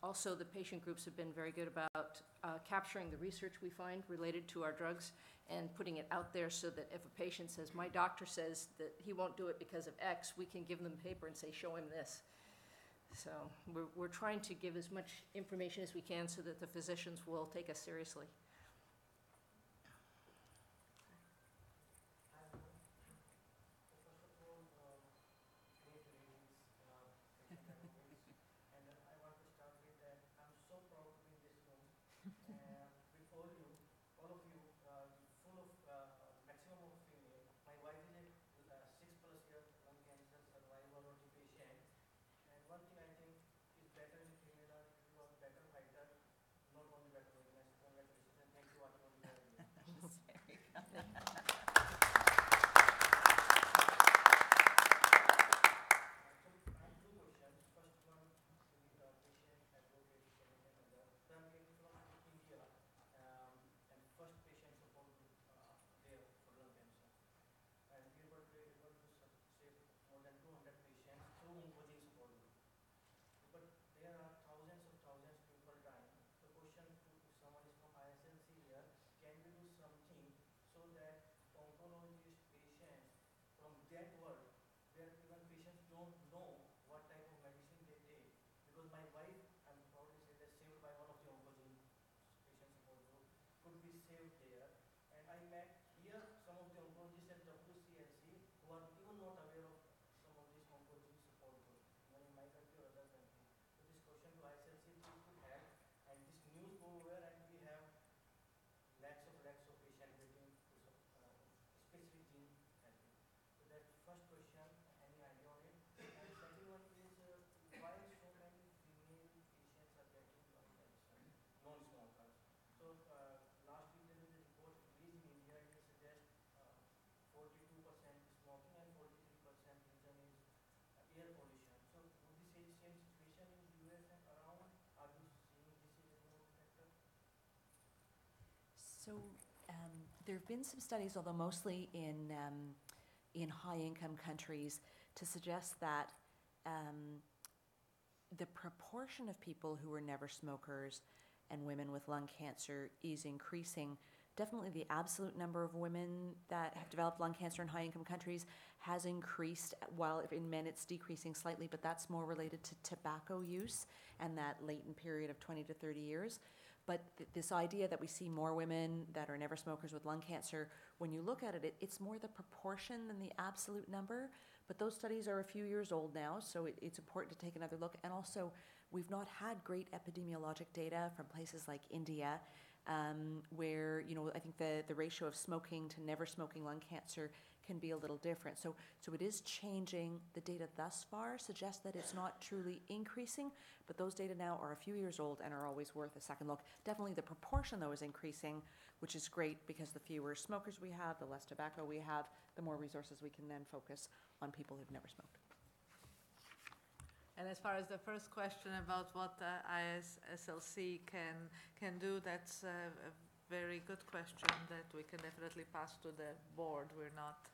Also, the patient groups have been very good about capturing the research we find related to our drugs and putting it out there, so that if a patient says, my doctor says that he won't do it because of X, we can give them paper and say, show him this. So we're trying to give as much information as we can so that the physicians will take us seriously. So there have been some studies, although mostly in high-income countries, to suggest that the proportion of people who are never smokers and women with lung cancer is increasing. Definitely the absolute number of women that have developed lung cancer in high-income countries has increased, while in men it's decreasing slightly, but that's more related to tobacco use and that latent period of 20 to 30 years. But this idea that we see more women that are never smokers with lung cancer, when you look at it, it's more the proportion than the absolute number. But those studies are a few years old now, so it's important to take another look. And also, we've not had great epidemiologic data from places like India, where I think the ratio of smoking to never smoking lung cancer can be a little different. So it is changing. The data thus far suggests that it's not truly increasing, but those data now are a few years old and are always worth a second look. Definitely the proportion, though, is increasing, which is great, because the fewer smokers we have, the less tobacco we have, the more resources we can then focus on people who've never smoked. And as far as the first question about what IASLC can do, that's a very good question that we can definitely pass to the board. We're not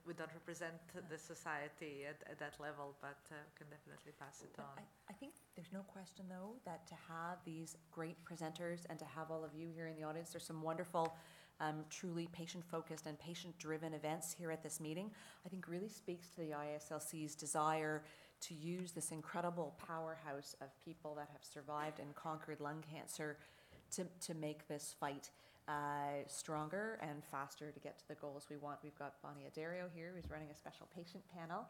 we don't represent the society at that level, but can definitely pass it on. I think there's no question, though, that to have these great presenters and to have all of you here in the audience, there's some wonderful, truly patient-focused and patient-driven events here at this meeting, I think really speaks to the IASLC's desire to use this incredible powerhouse of people that have survived and conquered lung cancer to make this fight stronger and faster to get to the goals we want. We've got Bonnie Adario here, who's running a special patient panel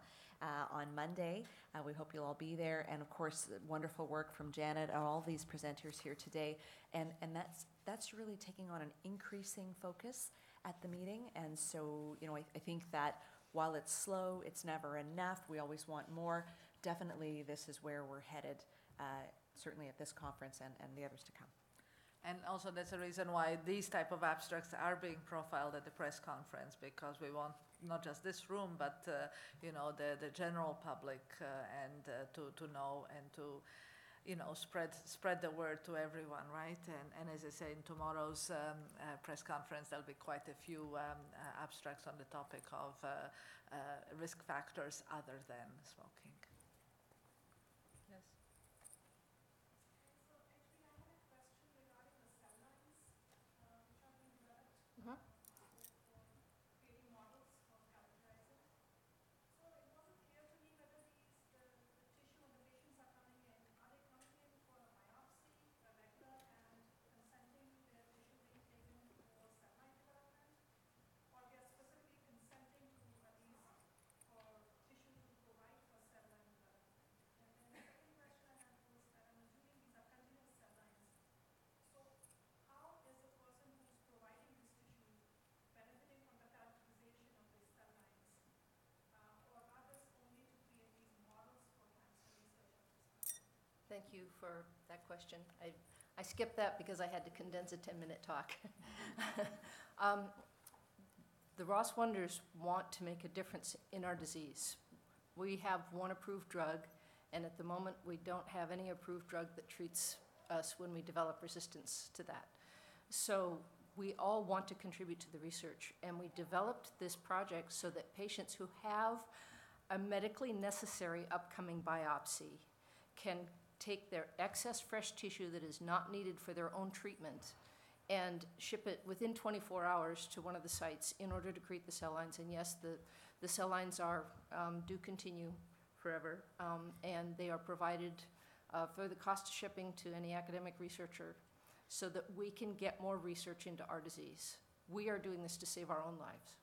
on Monday. We hope you'll all be there. And of course, wonderful work from Janet and all these presenters here today. And that's really taking on an increasing focus at the meeting. And so, you know, I think that while it's slow, it's never enough. We always want more. Definitely, this is where we're headed, certainly at this conference and the others to come. And also that's the reason why these type of abstracts are being profiled at the press conference, because we want not just this room, but you know, the general public and to know and to, you know, spread the word to everyone, right? And as I say, in tomorrow's press conference, there'll be quite a few abstracts on the topic of risk factors other than smoking. Yes. Thank you for that question. I skipped that because I had to condense a 10-minute talk. The Ross Wonders want to make a difference in our disease. We have one approved drug, and at the moment we don't have any approved drug that treats us when we develop resistance to that. So we all want to contribute to the research, and we developed this project so that patients who have a medically necessary upcoming biopsy can take their excess fresh tissue that is not needed for their own treatment and ship it within 24 hours to one of the sites in order to create the cell lines. And yes, the cell lines are do continue forever, and they are provided for the cost of shipping to any academic researcher so that we can get more research into our disease. We are doing this to save our own lives.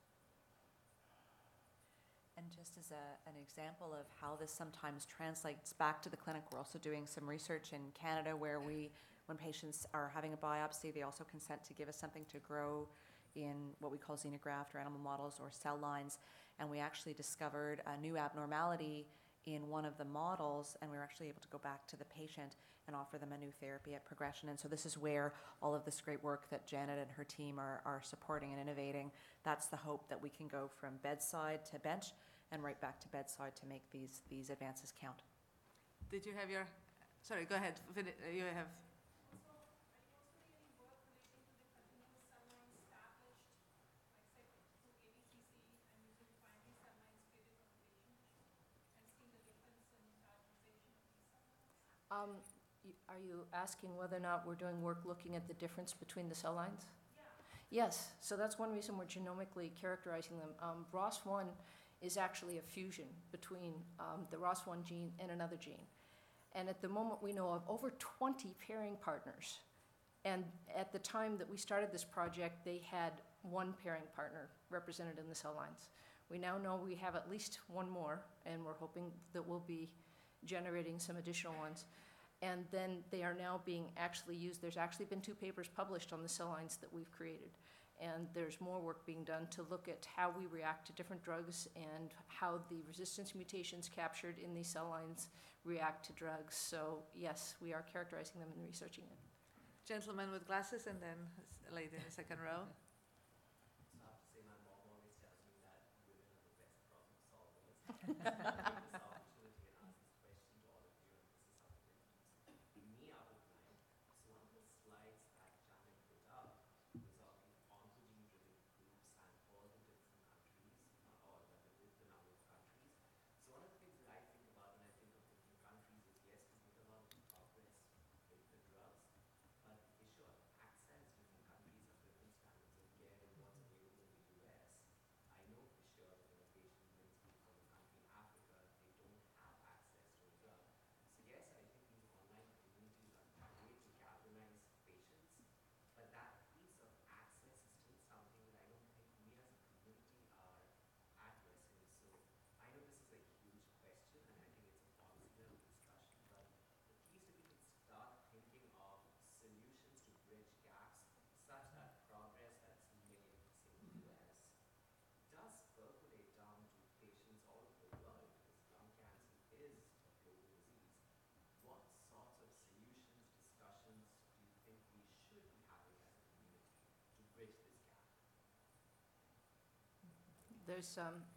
And just as an example of how this sometimes translates back to the clinic, we're also doing some research in Canada where when patients are having a biopsy, they also consent to give us something to grow in what we call xenograft or animal models or cell lines. And we actually discovered a new abnormality in one of the models, and we were actually able to go back to the patient and offer them a new therapy at progression. And so this is where all of this great work that Janet and her team are supporting and innovating, that's the hope that we can go from bedside to bench and right back to bedside to make these advances count. Did you have your, sorry, go ahead, you have. Are you asking whether or not we're doing work looking at the difference between the cell lines? Yeah. Yes, so that's one reason we're genomically characterizing them. ROS1 is actually a fusion between the ROS1 gene and another gene. And at the moment we know of over 20 pairing partners. And at the time that we started this project, they had one pairing partner represented in the cell lines. We now know we have at least one more, and we're hoping that we'll be generating some additional ones. And then they are now being actually used. There's actually been 2 papers published on the cell lines that we've created. And there's more work being done to look at how we react to different drugs and how the resistance mutations captured in these cell lines react to drugs. So yes, we are characterizing them and researching it. Gentleman with glasses and then lady in the second row. So I have to say my mom always tells me that women are the best problem solvers.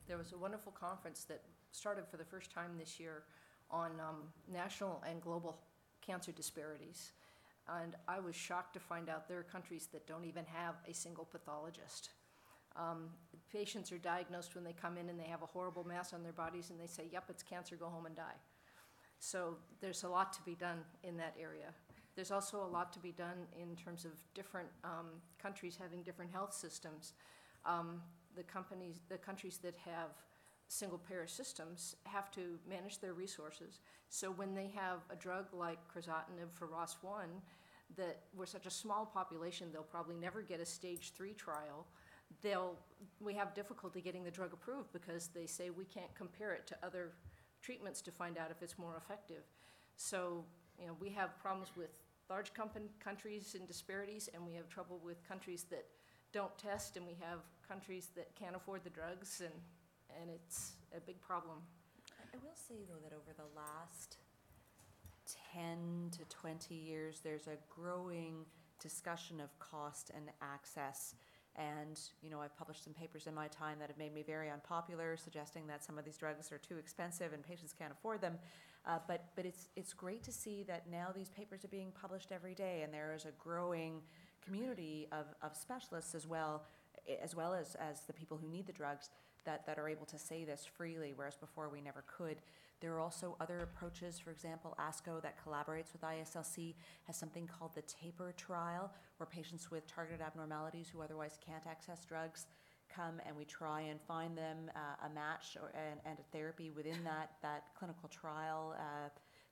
There was a wonderful conference that started for the first time this year on national and global cancer disparities. And I was shocked to find out there are countries that don't even have a single pathologist. Patients are diagnosed when they come in and they have a horrible mass on their bodies and they say, yep, it's cancer, go home and die. So there's a lot to be done in that area. There's also a lot to be done in terms of different countries having different health systems. The countries that have single-payer systems have to manage their resources. So when they have a drug like crizotinib for ROS1, that we're such a small population, they'll probably never get a stage 3 trial. We have difficulty getting the drug approved because they say we can't compare it to other treatments to find out if it's more effective. So, we have problems with large countries and disparities, and we have trouble with countries that don't test, and we have countries that can't afford the drugs, and it's a big problem. I will say, though, that over the last 10 to 20 years, there's a growing discussion of cost and access. And, I've published some papers in my time that have made me very unpopular, suggesting that some of these drugs are too expensive and patients can't afford them. But it's great to see that now these papers are being published every day, and there is a growing community of specialists as well as the people who need the drugs that are able to say this freely, whereas before we never could. There are also other approaches. For example, ASCO, that collaborates with IASLC, has something called the TAPER trial, where patients with targeted abnormalities who otherwise can't access drugs come, and we try and find them a match and a therapy within that clinical trial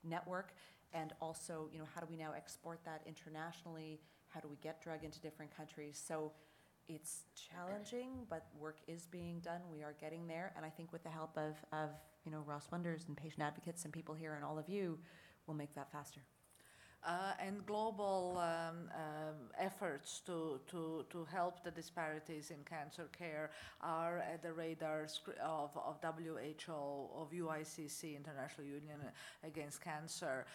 network. And also, how do we now export that internationally? How do we get drug into different countries? So it's challenging, but work is being done. We are getting there. And I think with the help of Ross Wonders and patient advocates and people here and all of you, we'll make that faster. And global efforts to help the disparities in cancer care are at the radar of WHO, of UICC, International Union Against Cancer.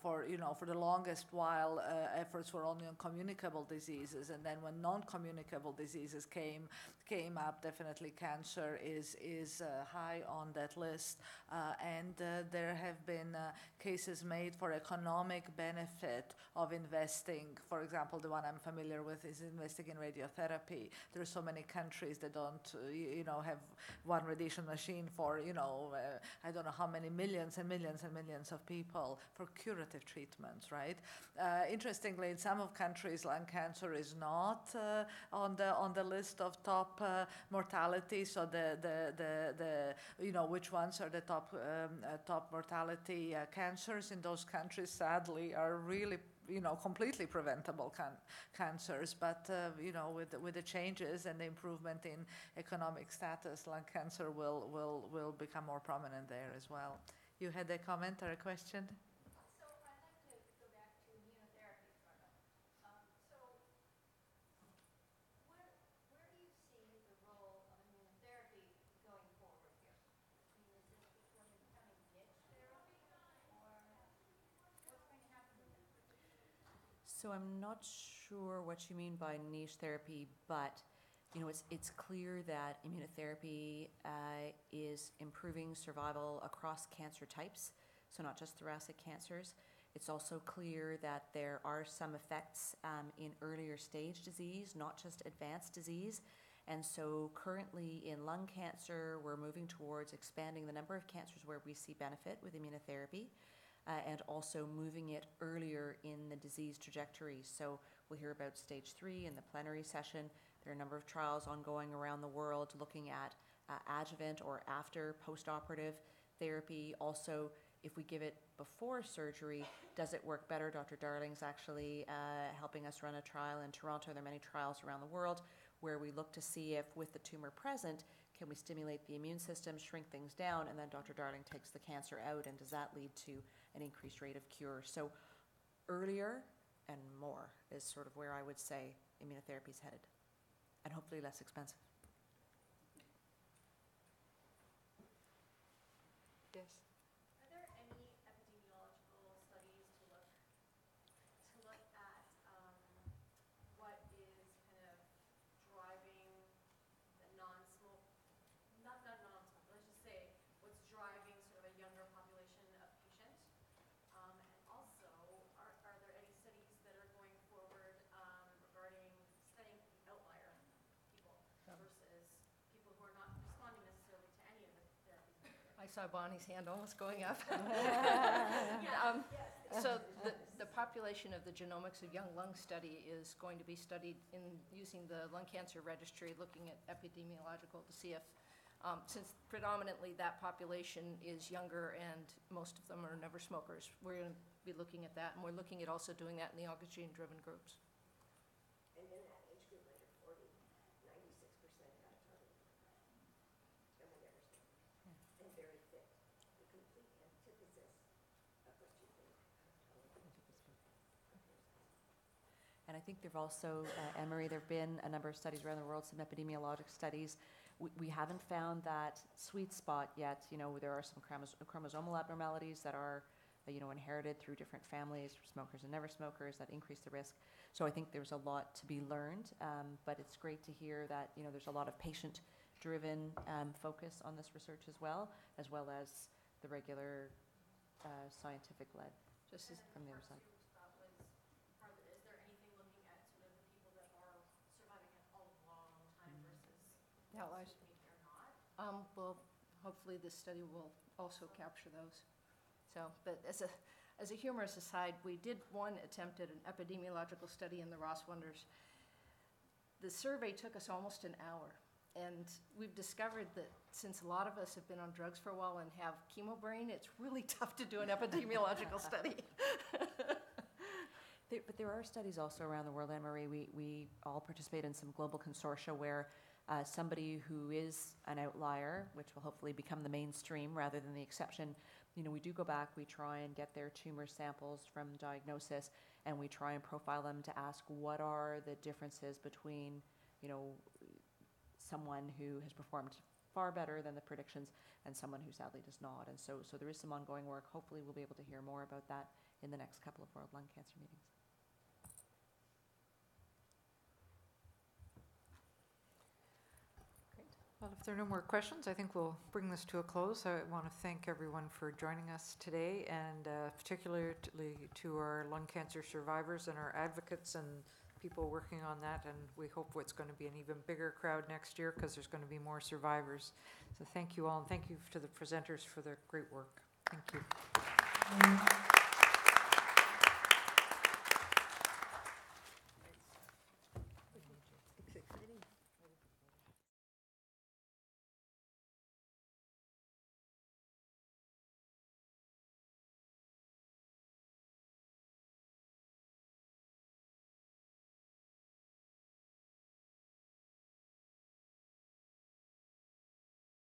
For the longest while, efforts were only on communicable diseases, and then when non-communicable diseases came up, definitely cancer is high on that list. And there have been cases made for economic benefit of investing. For example, the one I'm familiar with is investing in radiotherapy. There are so many countries that don't, have one radiation machine for, I don't know how many millions and millions and millions of people for curative treatments, right? Interestingly, in some of countries, lung cancer is not on the list of top mortality. So which ones are the top mortality cancers in those countries, sadly, are really completely preventable cancers, but with the changes and the improvement in economic status, lung cancer will become more prominent there as well. You had a comment or a question? So I'd like to go back to immunotherapy for a moment. So where do you see the role of immunotherapy going forward here? I mean, is this going to become a niche therapy, or what's going to happen with it? So I'm not sure what you mean by niche therapy, but it's clear that immunotherapy is improving survival across cancer types, so not just thoracic cancers. It's also clear that there are some effects in earlier stage disease, not just advanced disease. And so currently in lung cancer, we're moving towards expanding the number of cancers where we see benefit with immunotherapy. And also moving it earlier in the disease trajectory. So we'll hear about stage 3 in the plenary session. There are a number of trials ongoing around the world looking at adjuvant or after post-operative therapy. Also, if we give it before surgery, does it work better? Dr. Darling's actually helping us run a trial in Toronto. There are many trials around the world where we look to see if with the tumor present, can we stimulate the immune system, shrink things down, and then Dr. Darling takes the cancer out, and does that lead to an increased rate of cure? So earlier and more is sort of where I would say immunotherapy is headed, and hopefully less expensive. Yes. Are there any epidemiological studies to look at what is kind of driving the saw Bonnie's hand almost going up. So the population of the Genomics of Young Lung study is going to be studied in using the lung cancer registry, looking at epidemiological to see if, since predominantly that population is younger and most of them are never smokers, we're going to be looking at that, and we're looking at also doing that in the oncogene-driven groups. And in that age group under 40, 96% got a target. And we never smoked. And very fit. The complete antithesis of what you think. And I think there have also, Emery, there have been a number of studies around the world, some epidemiologic studies. We haven't found that sweet spot yet. You know, there are some chromosomal abnormalities that are, inherited through different families, smokers and never smokers, that increase the risk. So I think there's a lot to be learned, but it's great to hear that, there's a lot of patient-driven focus on this research as well as the regular scientific-led, just as from the other side. Is there anything looking at sort of the people that are surviving a long time versus Outliers. or not? Well, hopefully this study will also capture those. So, but as a humorous aside, we did one attempt at an epidemiological study in the Ross Wonders. The survey took us almost an hour, and we've discovered that since a lot of us have been on drugs for a while and have chemo brain, it's really tough to do an epidemiological study. But there are studies also around the world, Anne-Marie. We all participate in some global consortia where somebody who is an outlier, which will hopefully become the mainstream rather than the exception, we do go back, we try and get their tumor samples from diagnosis, and we try and profile them to ask what are the differences between, someone who has performed far better than the predictions and someone who sadly does not. And so there is some ongoing work. Hopefully we'll be able to hear more about that in the next couple of World Lung Cancer meetings. Well, if there are no more questions, I think we'll bring this to a close. I want to thank everyone for joining us today, and particularly to our lung cancer survivors and our advocates and people working on that. And we hope it's going to be an even bigger crowd next year because there's going to be more survivors. So thank you all, and thank you to the presenters for their great work. Thank you.